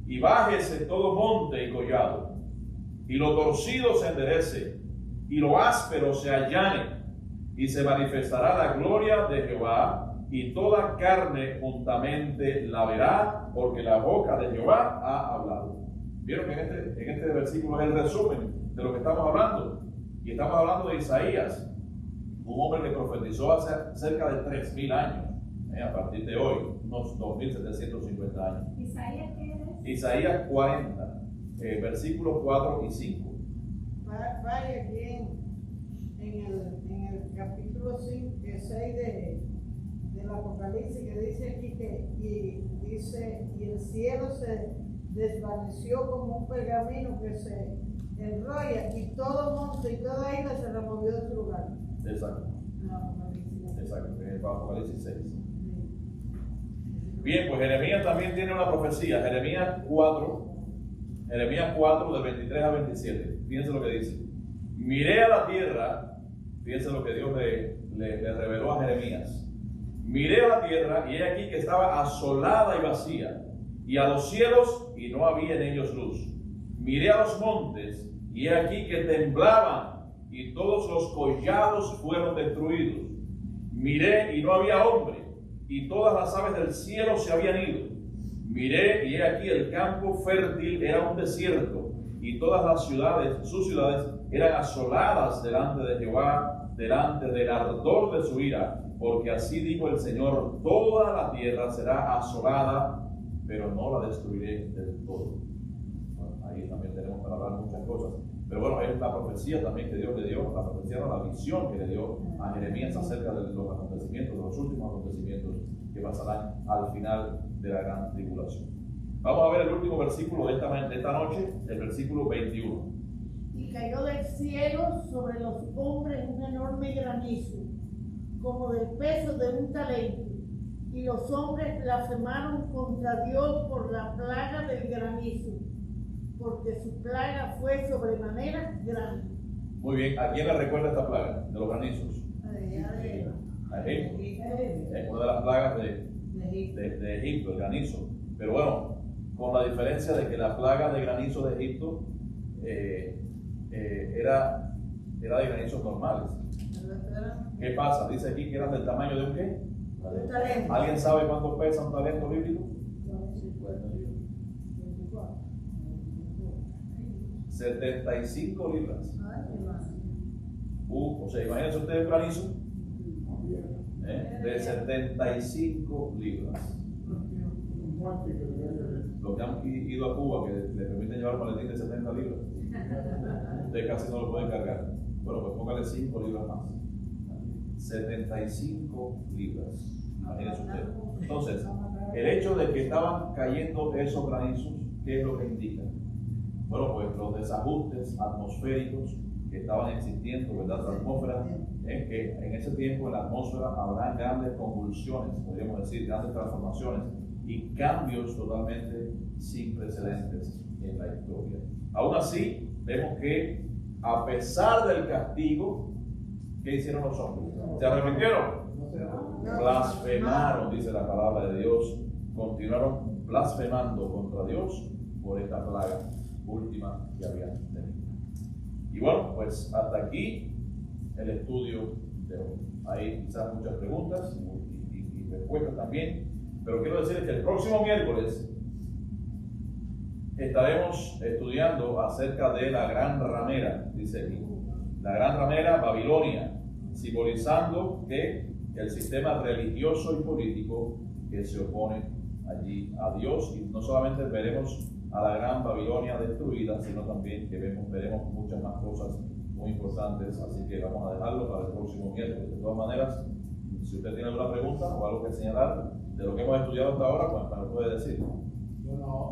y bájese todo monte y collado, y lo torcido se enderece, y lo áspero se allane, y se manifestará la gloria de Jehová, y toda carne juntamente la verá, porque la boca de Jehová ha hablado. Vieron que en este versículo es el resumen de lo que estamos hablando, y estamos hablando de Isaías, un hombre que profetizó hace cerca de 3.000 años, a partir de hoy, unos 2.750 años. ¿Isaías qué es? Isaías 40, versículos 4 y 5. Vaya bien en el capítulo 6 del Apocalipsis, que dice aquí y el cielo se desvaneció como un pergamino que se enrolla, y todo monte y toda isla se removió de su lugar. Exacto. No, Exacto, en el Apocalipsis 6. Bien, pues Jeremías también tiene una profecía. Jeremías 4, del 23 a 27. Fíjense lo que dice. Miré a la tierra, fíjense lo que Dios le reveló a Jeremías. Miré a la tierra, y he aquí que estaba asolada y vacía, y a los cielos, y no había en ellos luz. Miré a los montes, y he aquí que temblaban, y todos los collados fueron destruidos. Miré, y no había hombre, y todas las aves del cielo se habían ido. Miré, y he aquí el campo fértil era un desierto, y todas las ciudades, sus ciudades, eran asoladas delante de Jehová, delante del ardor de su ira, porque así dijo el Señor: toda la tierra será asolada, pero no la destruiré del todo. Bueno, ahí también tenemos para hablar muchas cosas. Pero bueno, es la profecía también que Dios le dio, la visión que le dio a Jeremías acerca de los acontecimientos, de los últimos acontecimientos que pasarán al final de la gran tribulación. Vamos a ver el último versículo de esta noche, el versículo 21. Y cayó del cielo sobre los hombres un enorme granizo, como del peso de un talento, y los hombres blasfemaron contra Dios por la plaga del granizo, porque su plaga fue sobremanera grande. Muy bien, ¿a quién le recuerda esta plaga de los granizos? A Egipto. Es una de las plagas de Egipto, el granizo. Pero bueno, con la diferencia de que la plaga de granizo de Egipto era de granizos normales. ¿Qué pasa? Dice aquí que eran del tamaño de un ¿qué? ¿Alguien sabe cuánto pesa un talento bíblico? 75 libras. O sea, imagínense ustedes un granizo de 75 libras. Los que han ido a Cuba, que les permiten llevar un maletín de 70 libras, ustedes casi no lo pueden cargar. Bueno, pues póngale 5 libras más. 75 libras. Imagínense ustedes. Entonces, el hecho de que estaban cayendo esos granizos, ¿qué es lo que indica? Bueno, pues los desajustes atmosféricos que estaban existiendo, ¿verdad? La atmósfera, que en ese tiempo en la atmósfera habrán grandes convulsiones, podríamos decir, grandes transformaciones y cambios totalmente sin precedentes en la historia. Aún así, vemos que a pesar del castigo, ¿qué hicieron los hombres? ¿Se arrepintieron? Blasfemaron, dice la palabra de Dios. Continuaron blasfemando contra Dios por esta plaga última que habían tenido. Y bueno, pues hasta aquí el estudio de hoy. Hay quizás muchas preguntas y respuestas también, pero quiero decirles que el próximo miércoles estaremos estudiando acerca de la gran ramera, dice aquí. La gran ramera, Babilonia, simbolizando que el sistema religioso y político que se opone allí a Dios, y no solamente veremos a la gran Babilonia destruida, sino también que veremos muchas más cosas muy importantes, así que vamos a dejarlo para el próximo miércoles. De todas maneras, si usted tiene alguna pregunta o algo que señalar de lo que hemos estudiado hasta ahora, pues me lo puede decir.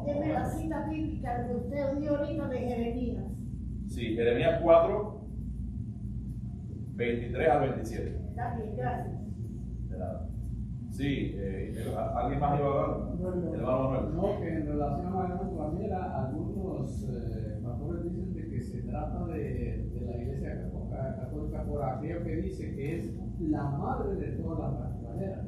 Deme la cita bíblica que usted dio ahorita de Jeremías. Sí, Jeremías 4, 23 al 27. Está bien, gracias. De nada. Sí, ¿alguien más iba a hablar? Hermano Manuel. No, que en relación a la gran ramera, algunos pastores dicen de que se trata de la Iglesia Católica por aquello que dice que es la madre de todas las rameras.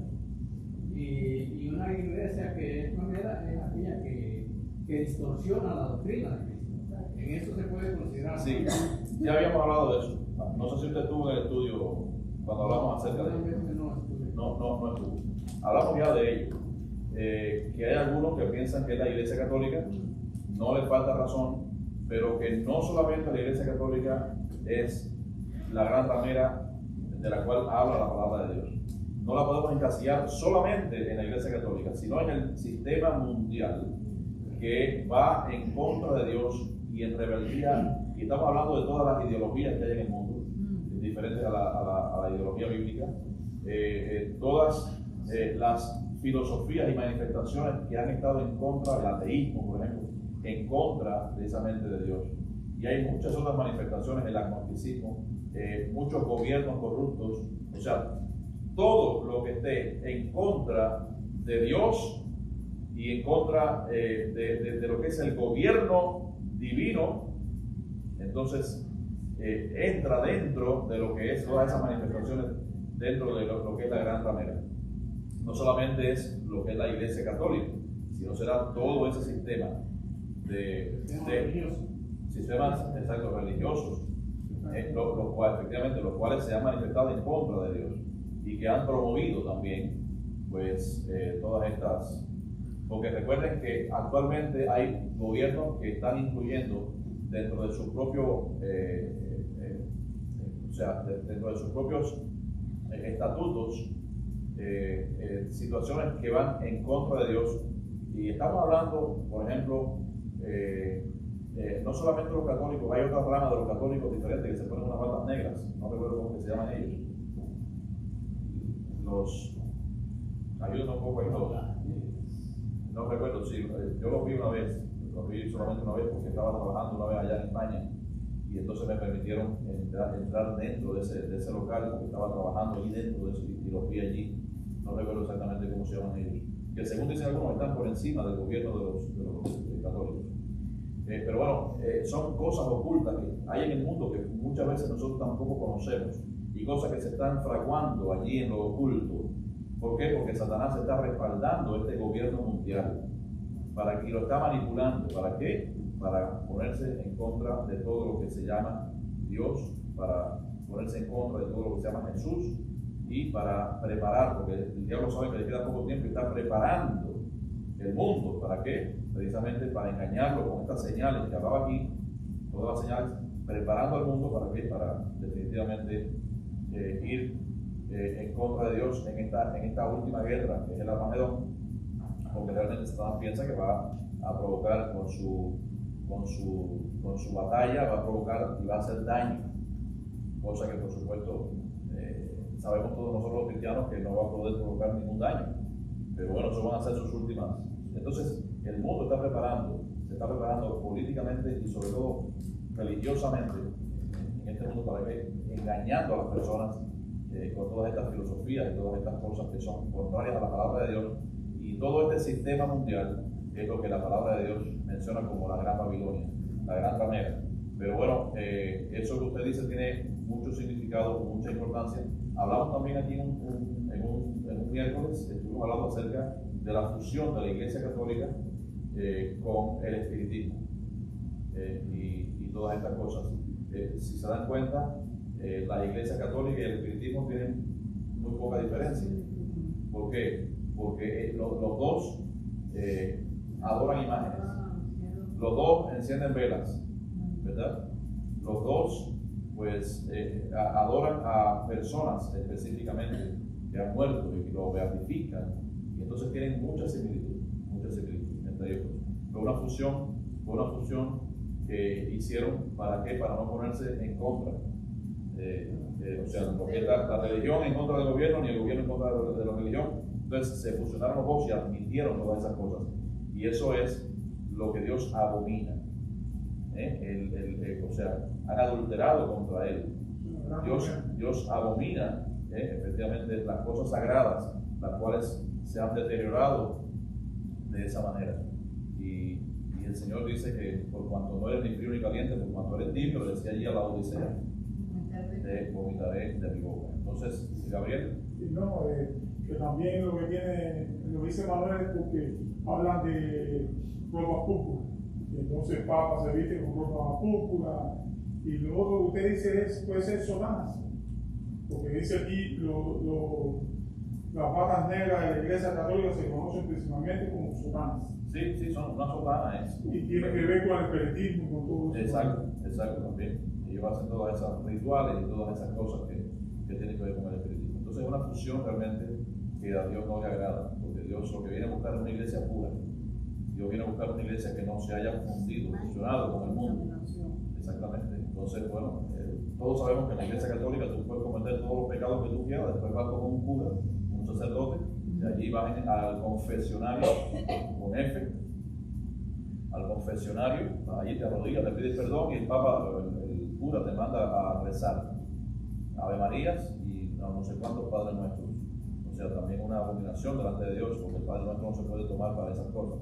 Y una iglesia que es ramera es aquella que distorsiona la doctrina de Cristo. En eso se puede considerar. Sí, ya habíamos hablado de eso. No sé si usted estuvo en el estudio cuando hablamos acerca de ello. No estuvo. Hablamos ya de ello. Que hay algunos que piensan que es la Iglesia Católica, no les falta razón, pero que no solamente la Iglesia Católica es la gran ramera de la cual habla la palabra de Dios. No la podemos encasillar solamente en la Iglesia Católica, sino en el sistema mundial que va en contra de Dios y en rebeldía. Y estamos hablando de todas las ideologías que hay en el mundo, diferentes a la ideología bíblica. Todas las filosofías y manifestaciones que han estado en contra del ateísmo, por ejemplo, en contra precisamente de Dios. Y hay muchas otras manifestaciones, el agnosticismo, muchos gobiernos corruptos, o sea, todo lo que esté en contra de Dios y en contra de lo que es el gobierno divino, entonces entra dentro de lo que es todas esas manifestaciones, dentro de lo que es la gran ramera. No solamente es lo que es la Iglesia Católica, sino será todo ese sistema de sistemas religiosos, los cuales se han manifestado en contra de Dios y que han promovido también pues todas estas, porque recuerden que actualmente hay gobiernos que están incluyendo dentro de su propio dentro de sus propios estatutos situaciones que van en contra de Dios. Y estamos hablando, por ejemplo, no solamente los católicos, hay otras ramas de los católicos diferentes que se ponen unas batas negras, no recuerdo cómo que se llaman ellos. Ayúdame un poco ahí todo. No recuerdo, sí, yo lo vi una vez, lo vi solamente una vez porque estaba trabajando una vez allá en España y entonces me permitieron entrar dentro de ese local porque estaba trabajando allí dentro de eso y los vi allí. No recuerdo exactamente cómo se llaman ellos. Que según dicen algunos están por encima del gobierno de los católicos. Pero bueno, son cosas ocultas que hay en el mundo que muchas veces nosotros tampoco conocemos y cosas que se están fraguando allí en lo oculto. ¿Por qué? Porque Satanás está respaldando este gobierno mundial y lo está manipulando. ¿Para qué? Para ponerse en contra de todo lo que se llama Dios, para ponerse en contra de todo lo que se llama Jesús y para preparar, porque el diablo sabe que le queda poco tiempo y está preparando el mundo. ¿Para qué? Precisamente para engañarlo con estas señales que hablaba aquí, todas las señales, preparando al mundo para qué? Para definitivamente ir en contra de Dios en esta última guerra, que es el Armagedón, porque realmente Satanás piensa que va a provocar con su batalla, va a provocar y va a hacer daño, cosa que por supuesto sabemos todos nosotros los cristianos que no va a poder provocar ningún daño, pero bueno, eso van a ser sus últimas. Entonces el mundo se está preparando políticamente y sobre todo religiosamente en este mundo para que engañando a las personas con todas estas filosofías y todas estas cosas que son contrarias a la palabra de Dios y todo este sistema mundial que es lo que la palabra de Dios menciona como la gran Babilonia, la gran ramera. Pero bueno, eso que usted dice tiene mucho significado, mucha importancia. Hablamos también aquí en un miércoles, estuvimos hablando acerca de la fusión de la Iglesia Católica con el espiritismo y todas estas cosas. Si se dan cuenta, la Iglesia Católica y el espiritismo tienen muy poca diferencia. ¿Por qué? Porque los dos adoran imágenes, los dos encienden velas, ¿verdad? Los dos pues adoran a personas específicamente que han muerto y lo beatifican, y entonces tienen mucha similitud entre ellos. Fue una fusión que hicieron, ¿para qué? Para no ponerse en contra. O sea, porque la religión en contra del gobierno, ni el gobierno en contra de la religión. Entonces se fusionaron los dos y admitieron todas esas cosas. Y eso es lo que Dios abomina. O sea, han adulterado contra Él. Dios abomina efectivamente las cosas sagradas, las cuales se han deteriorado de esa manera. Y el Señor dice que por cuanto no eres ni frío ni caliente, por cuanto eres tibio, le decía allí a la Odisea, te vomitaré de mi boca. Entonces, Gabriel. No, que también lo que dice Manuel es porque hablan de ropa púrpura. Y entonces el Papa se viste con ropa púrpura. Y lo otro que usted dice puede ser sonanas. Porque dice aquí, las patas negras de la Iglesia Católica se conocen principalmente como sonanas. Sí, son una sotana. Y tiene que ver con el espiritismo y con todo eso. Exacto, también. Ellos hacen todas esas rituales y todas esas cosas que tienen que ver con el espiritismo. Entonces es una fusión realmente que a Dios no le agrada, porque Dios lo que viene a buscar es una iglesia pura. Dios viene a buscar una iglesia que no se haya fundido, fusionado con el mundo. Exactamente. Entonces, bueno, todos sabemos que en la Iglesia Católica tú puedes cometer todos los pecados que tú quieras, después vas con un cura, un sacerdote, de allí vas al confesionario, con F, al confesionario, allí te arrodillas, te pides perdón y el cura te manda a rezar Ave Marías y no sé cuántos Padres Nuestros. O sea, también una abominación delante de Dios, porque el Padre Nuestro no se puede tomar para esas cosas.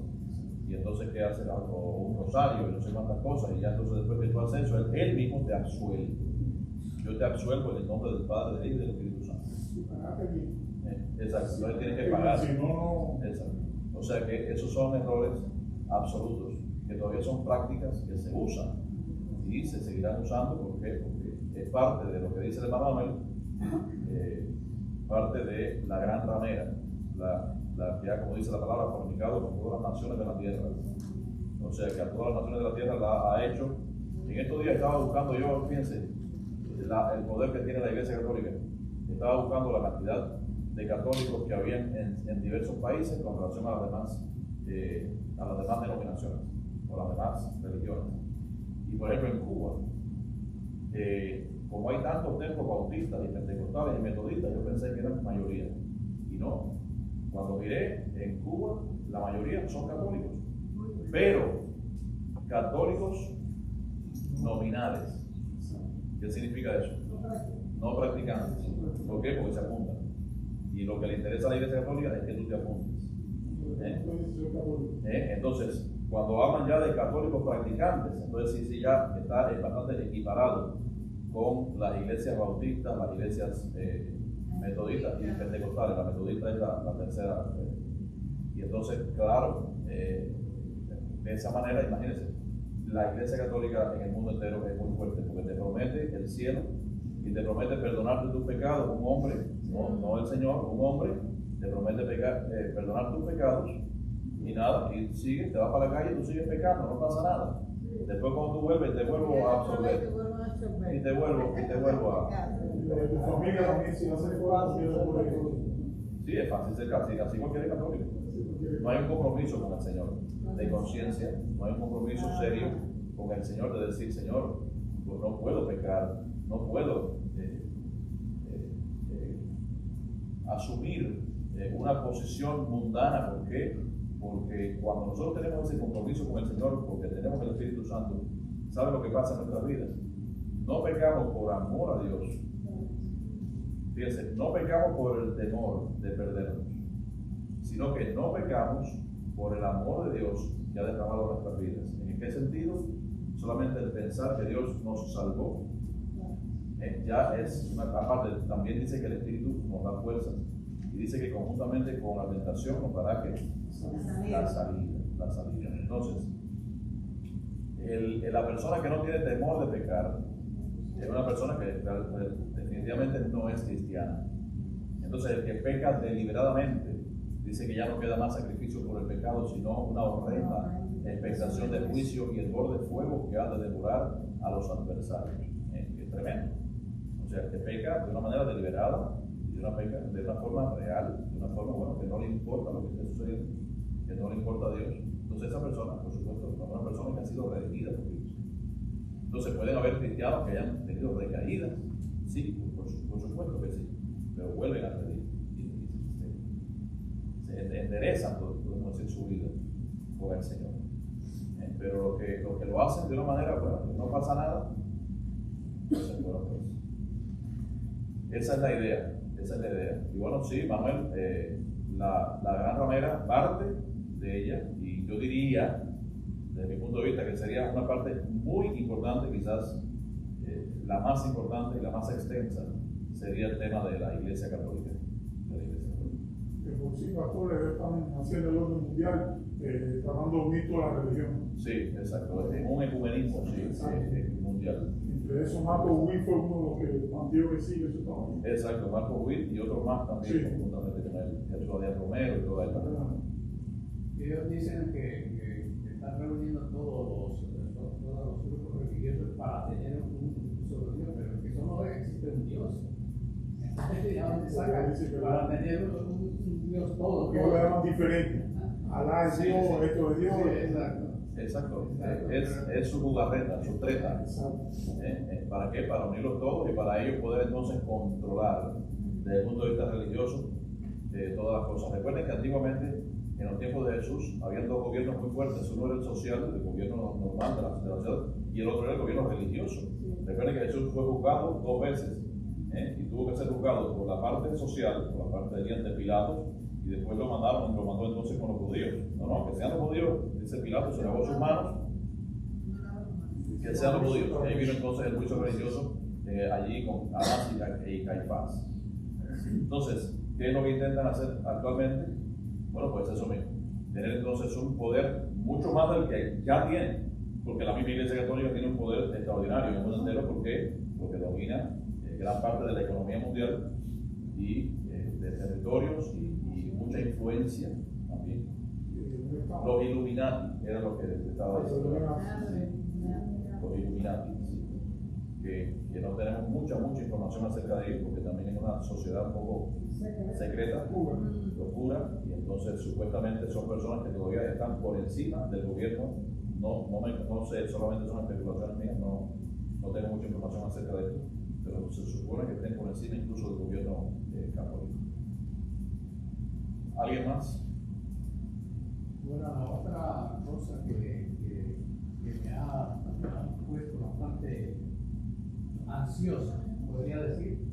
Y entonces, ¿qué hace? Un rosario y no sé cuántas cosas, y ya entonces después que tú haces eso, él mismo te absuelve. Yo te absuelvo en el nombre del Padre, del Hijo y del Espíritu Santo. Exacto, entonces tienes que pagar. Exacto. O sea que esos son errores absolutos, que todavía son prácticas que se usan y se seguirán usando. ¿Por qué? Porque es parte de lo que dice el hermano Manuel, parte de la gran ramera, la que ha, como dice la palabra, fornicado con todas las naciones de la tierra. O sea que a todas las naciones de la tierra la ha hecho. En estos días estaba buscando yo, fíjense, el poder que tiene la Iglesia Católica. Estaba buscando la cantidad de católicos que habían en diversos países con relación a las demás denominaciones o las demás religiones. Y por ejemplo en Cuba, como hay tantos templos bautistas y pentecostales y metodistas, yo pensé que eran mayoría. Y no. Cuando miré en Cuba, la mayoría son católicos, pero católicos nominales. ¿Qué significa eso? No practicantes. ¿Por qué? Porque se apuntan. Y lo que le interesa a la Iglesia Católica es que tú te apuntes. Entonces, cuando hablan ya de católicos practicantes, entonces sí ya está bastante equiparado con las iglesias bautistas, las iglesias metodistas y pentecostales. La metodista es la tercera. Y entonces, claro, de esa manera, imagínense, la Iglesia Católica en el mundo entero es muy fuerte porque te promete el cielo y te promete perdonarte tus pecados. Un hombre, no el Señor, un hombre te promete perdonar tus pecados y nada, y sigues, te vas para la calle y tú sigues pecando, no pasa nada. Después cuando tú vuelves, te vuelvo a absorber y te vuelvo a... Tu familia también, si hace fuego, Sí, es fácil ser católico, así cualquier católico. No hay un compromiso con el Señor de conciencia, no hay un compromiso serio con el Señor de decir, Señor, pues no puedo pecar, no puedo asumir una posición mundana. ¿Por qué? Porque cuando nosotros tenemos ese compromiso con el Señor, porque tenemos el Espíritu Santo, ¿sabe lo que pasa en nuestras vidas? No pecamos por amor a Dios. Fíjense, no pecamos por el temor de perdernos, sino que no pecamos por el amor de Dios que ha derramado en nuestras vidas. ¿En qué sentido? Solamente el pensar que Dios nos salvó, ya es una parte. También dice que el Espíritu nos da fuerzas y dice que conjuntamente con la tentación nos dará que la salida. Entonces, la persona que no tiene temor de pecar es una persona que definitivamente no es cristiana. Entonces, el que peca deliberadamente dice que ya no queda más sacrificio por el pecado, sino una horrenda expectación de juicio y el borde de fuego que ha de devorar a los adversarios. Es tremendo. O sea, que peca de una manera deliberada y de una forma real, de una forma, que no le importa lo que esté sucediendo, que no le importa a Dios. Entonces, esa persona, por supuesto, es una persona que ha sido redimida por Dios. Entonces, pueden haber cristianos que hayan tenido recaídas, sí, por supuesto que sí, pero vuelven a pedir y se enderezan, podemos decir, su vida con el Señor. Pero los que lo hacen de una manera, que no pasa nada, entonces, esa es la idea. Y bueno, sí, Manuel, la gran ramera, parte de ella, y yo diría, desde mi punto de vista, que sería una parte muy importante, quizás la más importante y la más extensa, sería el tema de la Iglesia Católica. Que por sí, pastores están haciendo el orden mundial, tratando de unir toda la religión. Sí, exacto, es un ecumenismo mundial. Entre eso, Marco Witt fue uno de los que mantiene que sigue eso también. Exacto, Marco Witt y otros más también, sí, juntamente con él, Jesús Adrián Romero y toda esta. Ellos dicen que están reuniendo todos los grupos religiosos para tener un solo Dios, pero que solo existe un Dios. Entonces, ¿de dónde sacan? Para tener un Dios todo. Que lo llaman diferente. Alá es Dios, esto es Dios. Exacto. Es su jugarreta, su treta. ¿Para qué? Para unirlos todos y para ellos poder entonces controlar desde el punto de vista religioso todas las cosas. Recuerden que antiguamente, en los tiempos de Jesús, habían dos gobiernos muy fuertes. Uno era el social, el gobierno normal de la ciudad, y el otro era el gobierno religioso. Recuerden que Jesús fue juzgado 2 veces y tuvo que ser juzgado por la parte social, por la parte de Pilatos, y después lo mandó entonces con los judíos. No, que sean los judíos, dice Pilato, se lavó sus manos, que sean los judíos. Y ahí vino entonces el juicio religioso allí con Anás y Caifás. Entonces, ¿qué es lo que intentan hacer actualmente? Bueno, pues eso mismo, tener entonces un poder mucho más del que ya tiene, porque la misma Iglesia Católica tiene un poder extraordinario en el mundo entero. ¿Por qué? Porque domina gran parte de la economía mundial y de territorios y mucha influencia también. Los Illuminati era lo que estaba diciendo. Los Illuminati, sí. Que no tenemos mucha información acerca de ellos, porque también es una sociedad un poco secreta, oscura, y entonces supuestamente son personas que todavía están por encima del gobierno. No sé, solamente son especulaciones mías, no tengo mucha información acerca de esto, pero se supone que estén por encima incluso del gobierno católico. ¿Alguien más? Bueno, la otra cosa que me ha puesto bastante ansiosa, podría decir,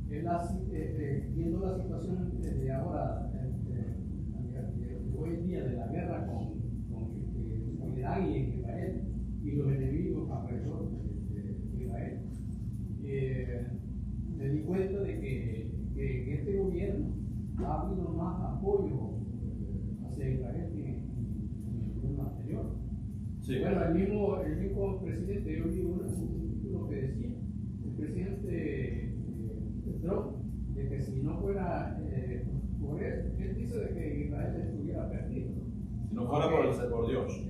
es viendo la situación de ahora, de hoy en día, de la guerra con Irán y Israel, y los enemigos alrededor de Israel. Me di cuenta de que en este gobierno ha habido más apoyo hacia Israel que en el gobierno anterior. Sí. Bueno, el mismo presidente, yo vi un título que decía, el presidente Trump, de que si no fuera por él dice de que Israel estuviera perdido. Si no fuera por Dios.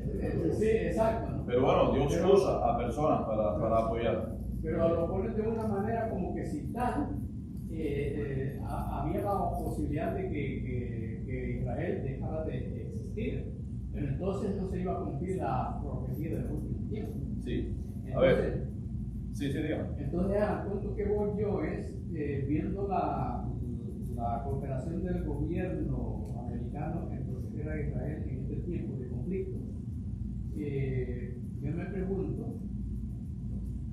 Sí, exacto, ¿no? Pero bueno, Dios usa a personas para apoyar. Pero lo ponen de una manera como que si tal había la posibilidad de que Israel dejara de existir, pero entonces no se iba a cumplir la profecía del último tiempo. Sí. A Entonces, ver. Sí, dígame. entonces al punto que voy yo es viendo la cooperación del gobierno americano en proteger a Israel en este tiempo de conflicto. Yo me pregunto,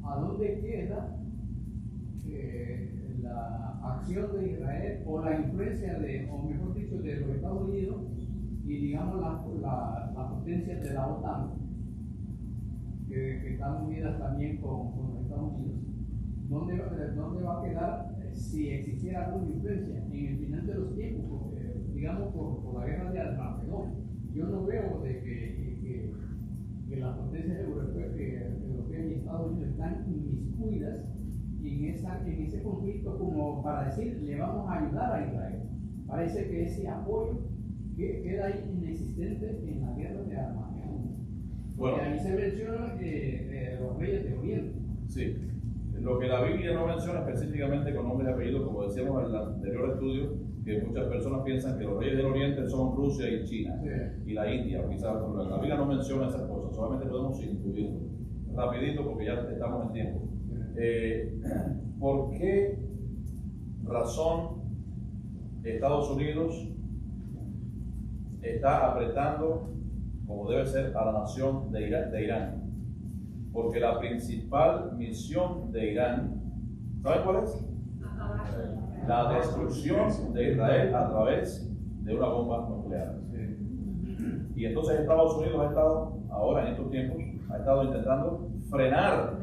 ¿a dónde queda la acción de Israel o la influencia o mejor dicho, de los Estados Unidos y digamos la potencia de la OTAN, que están unidas también con los Estados Unidos? ¿Dónde va a quedar si existiera alguna influencia en el final de los tiempos, digamos por la guerra de Armagedón? Yo no veo de que las potencias europeas y Estados Unidos están inmiscuidas en ese conflicto como para decir, le vamos a ayudar a Israel. Parece que ese apoyo queda ahí inexistente en la guerra de Armagedón. Bueno. Ahí se menciona los reyes de Oriente. Sí. Lo que la Biblia no menciona específicamente con nombre y apellido, como decíamos en el anterior estudio, que muchas personas piensan que los reyes del Oriente son Rusia y China, Sí. y la India, quizás. La Biblia no menciona esas cosas, solamente podemos intuirlo. Rapidito, porque ya estamos en tiempo. ¿Por qué razón Estados Unidos está apretando, como debe ser, a la nación de Irán? Porque la principal misión de Irán, ¿saben cuál es? La destrucción de Israel a través de una bomba nuclear. Y entonces Estados Unidos ha estado, ahora en estos tiempos, ha estado intentando frenar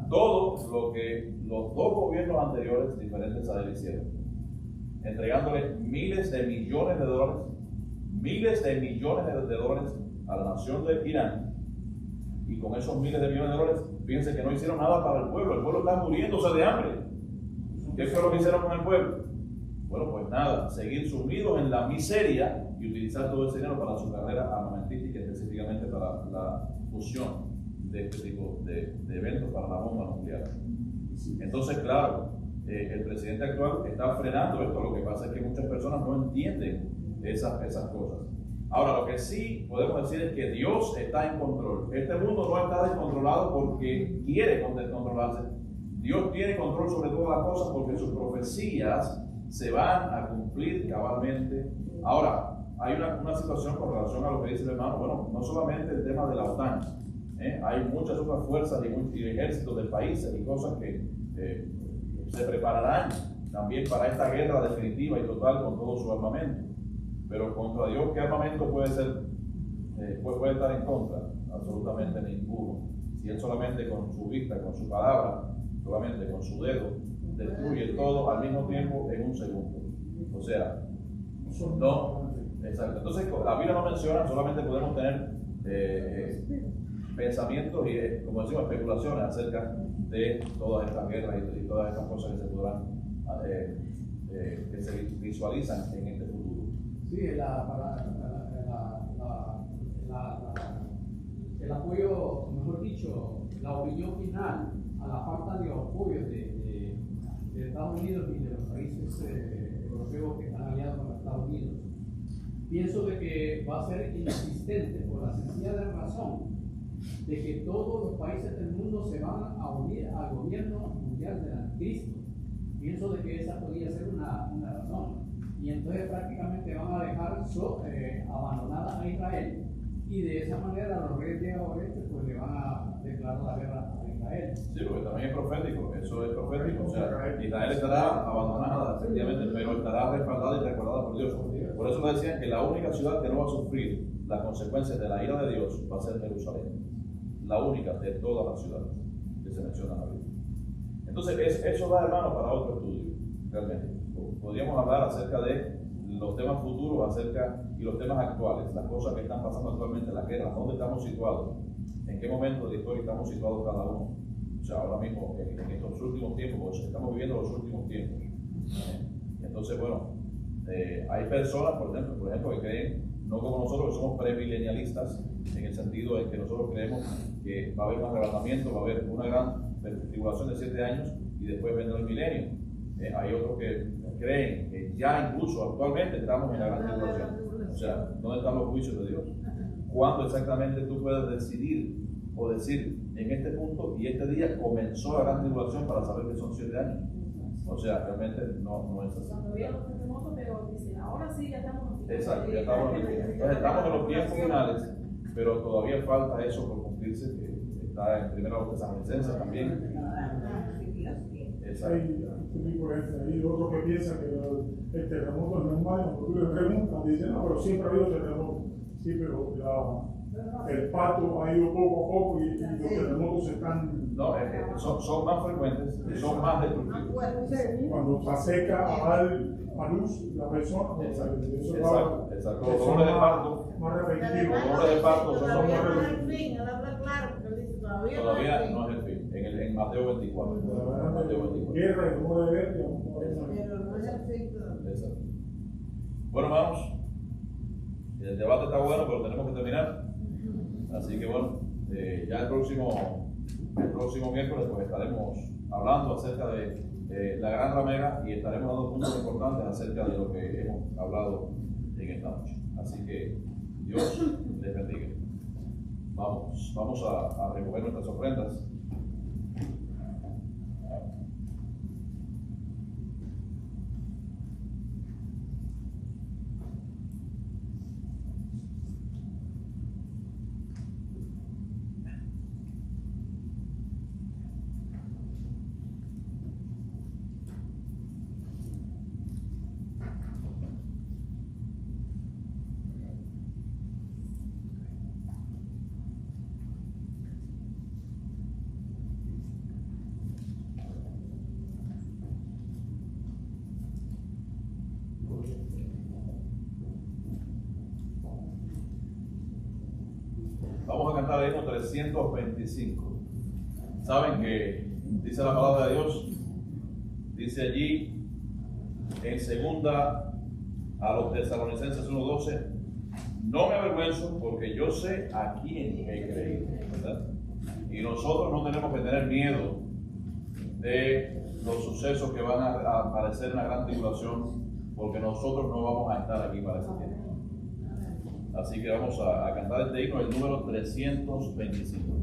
todo lo que los dos gobiernos anteriores diferentes a él hicieron, entregándole miles de millones de dólares a la nación de Irán. Y con esos miles de millones de dólares, fíjense que no hicieron nada para el pueblo está muriéndose de hambre. ¿Qué fue lo que hicieron con el pueblo? Bueno, pues nada, seguir sumidos en la miseria y utilizar todo ese dinero para su carrera armamentística, específicamente para la fusión de este tipo de eventos para la bomba nuclear. Entonces, claro, el presidente actual está frenando esto. Lo que pasa es que muchas personas no entienden esas cosas. Ahora, lo que sí podemos decir es que Dios está en control. Este mundo no está descontrolado porque quiere descontrolarse. Dios tiene control sobre todas las cosas porque sus profecías se van a cumplir cabalmente. Ahora, hay una situación con relación a lo que dice el hermano. Bueno, no solamente el tema de la OTAN, hay muchas otras fuerzas y ejércitos de países y cosas que se prepararán también para esta guerra definitiva y total con todo su armamento. Pero contra Dios, ¿qué armamento puede estar en contra? Absolutamente ninguno. Si Él solamente con su vista, con su palabra, solamente con su dedo, destruye todo al mismo tiempo en un segundo. O sea, no. Exacto. Entonces, la Biblia no menciona, solamente podemos tener pensamientos y, como decimos, especulaciones acerca de todas estas guerras y todas estas cosas que se podrán, que se visualizan en este futuro. Sí, el apoyo, mejor dicho, la opinión final a la falta de apoyo de Estados Unidos y de los países europeos que están aliados con Estados Unidos. Pienso de que va a ser inexistente por la sencilla razón de que todos los países del mundo se van a unir al gobierno mundial del anticristo. Pienso de que esa podría ser una razón. y entonces prácticamente van a dejar abandonada a Israel, y de esa manera los reyes de Oeste pues le van a declarar la guerra a Israel. Sí, porque también es profético, eso es profético, o sea, Israel estará abandonada, efectivamente, pero estará respaldada y recordada por Dios. Por eso le decían que la única ciudad que no va a sufrir las consecuencias de la ira de Dios va a ser Jerusalén, la única de todas las ciudades que se mencionan en la Biblia. Entonces, eso da, hermano, para otro estudio, realmente. Podríamos hablar acerca de los temas futuros, y los temas actuales, las cosas que están pasando actualmente, las guerras, dónde estamos situados, en qué momento de la historia estamos situados cada uno. O sea, ahora mismo, en estos últimos tiempos, pues, estamos viviendo los últimos tiempos. Entonces, bueno, hay personas, por ejemplo, que creen, no como nosotros, que somos premilenialistas, en el sentido de que nosotros creemos que va a haber un arrebatamiento, va a haber una gran tribulación de 7 años y después vendrá el milenio. Hay otros que creen que ya incluso actualmente estamos en la gran tribulación. O sea, ¿dónde están los juicios de Dios? ¿Cuándo exactamente tú puedes decidir o decir en este punto y este día comenzó la gran tribulación para saber que son 7 años? O sea, realmente no es así. Cuando vieron los terremotos, pero dicen, ahora sí, ya estamos en los tiempos. Exacto, ya estamos en los tiempos finales, pero todavía falta eso por cumplirse, que está en Primera Tesalonicenses también. Exacto. Hay otros que piensan que el terremoto es normal, cuando tú le preguntas, dicen, no, pero siempre ha habido terremotos. Sí, pero el pato ha ido poco a poco y los terremotos están... No, son más frecuentes y son más destructivos. Cuando se acerca a luz la persona, Exacto. Los dolores de parto, más repetitivos. los dolores de parto son más Él habla claro, pero dice todavía no es el fin. En Mateo 24. Mateo 24. Guerra y rumor de guerra. pero no es el fin. Exacto. Bueno, hermanos, el debate está bueno, pero tenemos que terminar. Así que bueno, ya el próximo miércoles pues estaremos hablando acerca de la gran ramera y estaremos dando puntos importantes acerca de lo que hemos hablado en esta noche. Así que Dios les bendiga. Vamos a recoger nuestras ofrendas. Vamos a cantar el himno 325. Saben que dice la palabra de Dios, dice allí en segunda a los Tesalonicenses 1:12, no me avergüenzo porque yo sé a quién he creído, ¿verdad? Y nosotros no tenemos que tener miedo de los sucesos que van a aparecer en la gran tribulación, porque nosotros no vamos a estar aquí para ese tiempo. Así que vamos a cantar este himno, el número 325.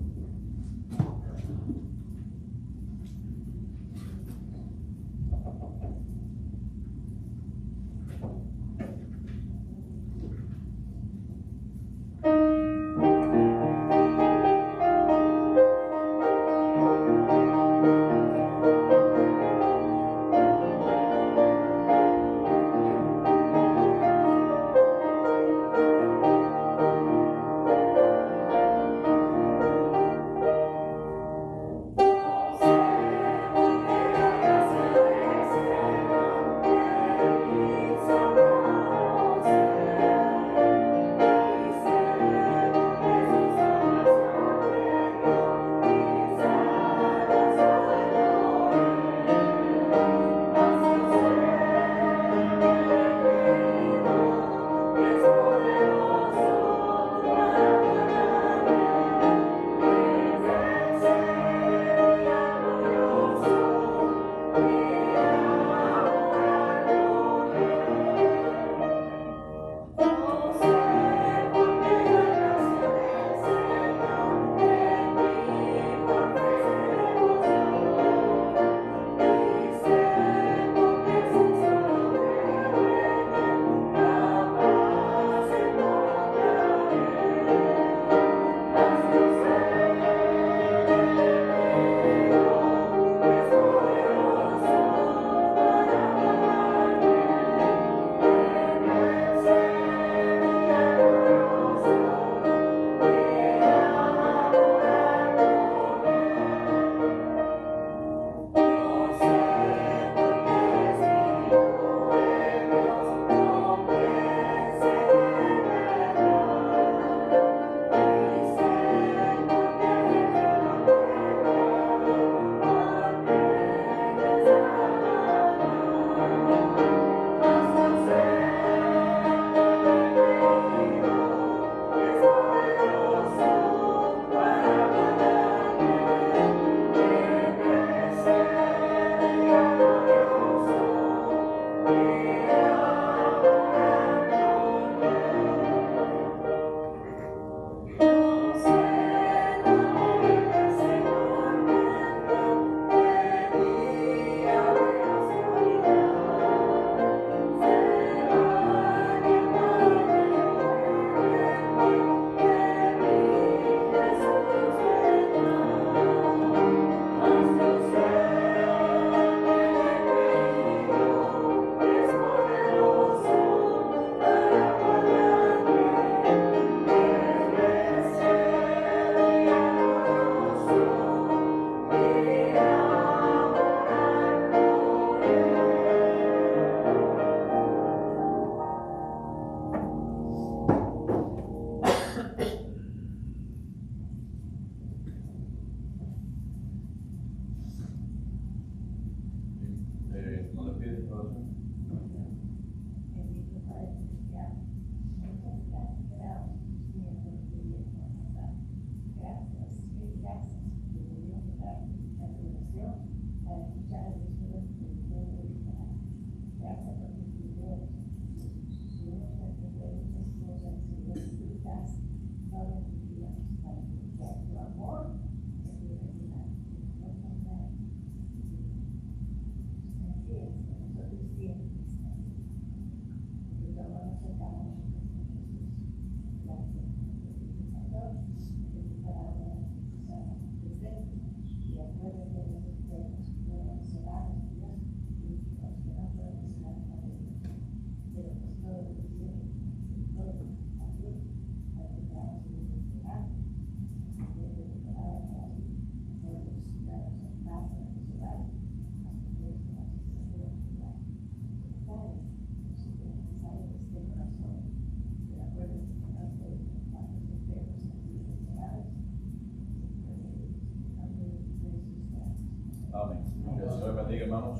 bendiga, hermanos.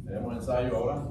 Tenemos ensayo ahora.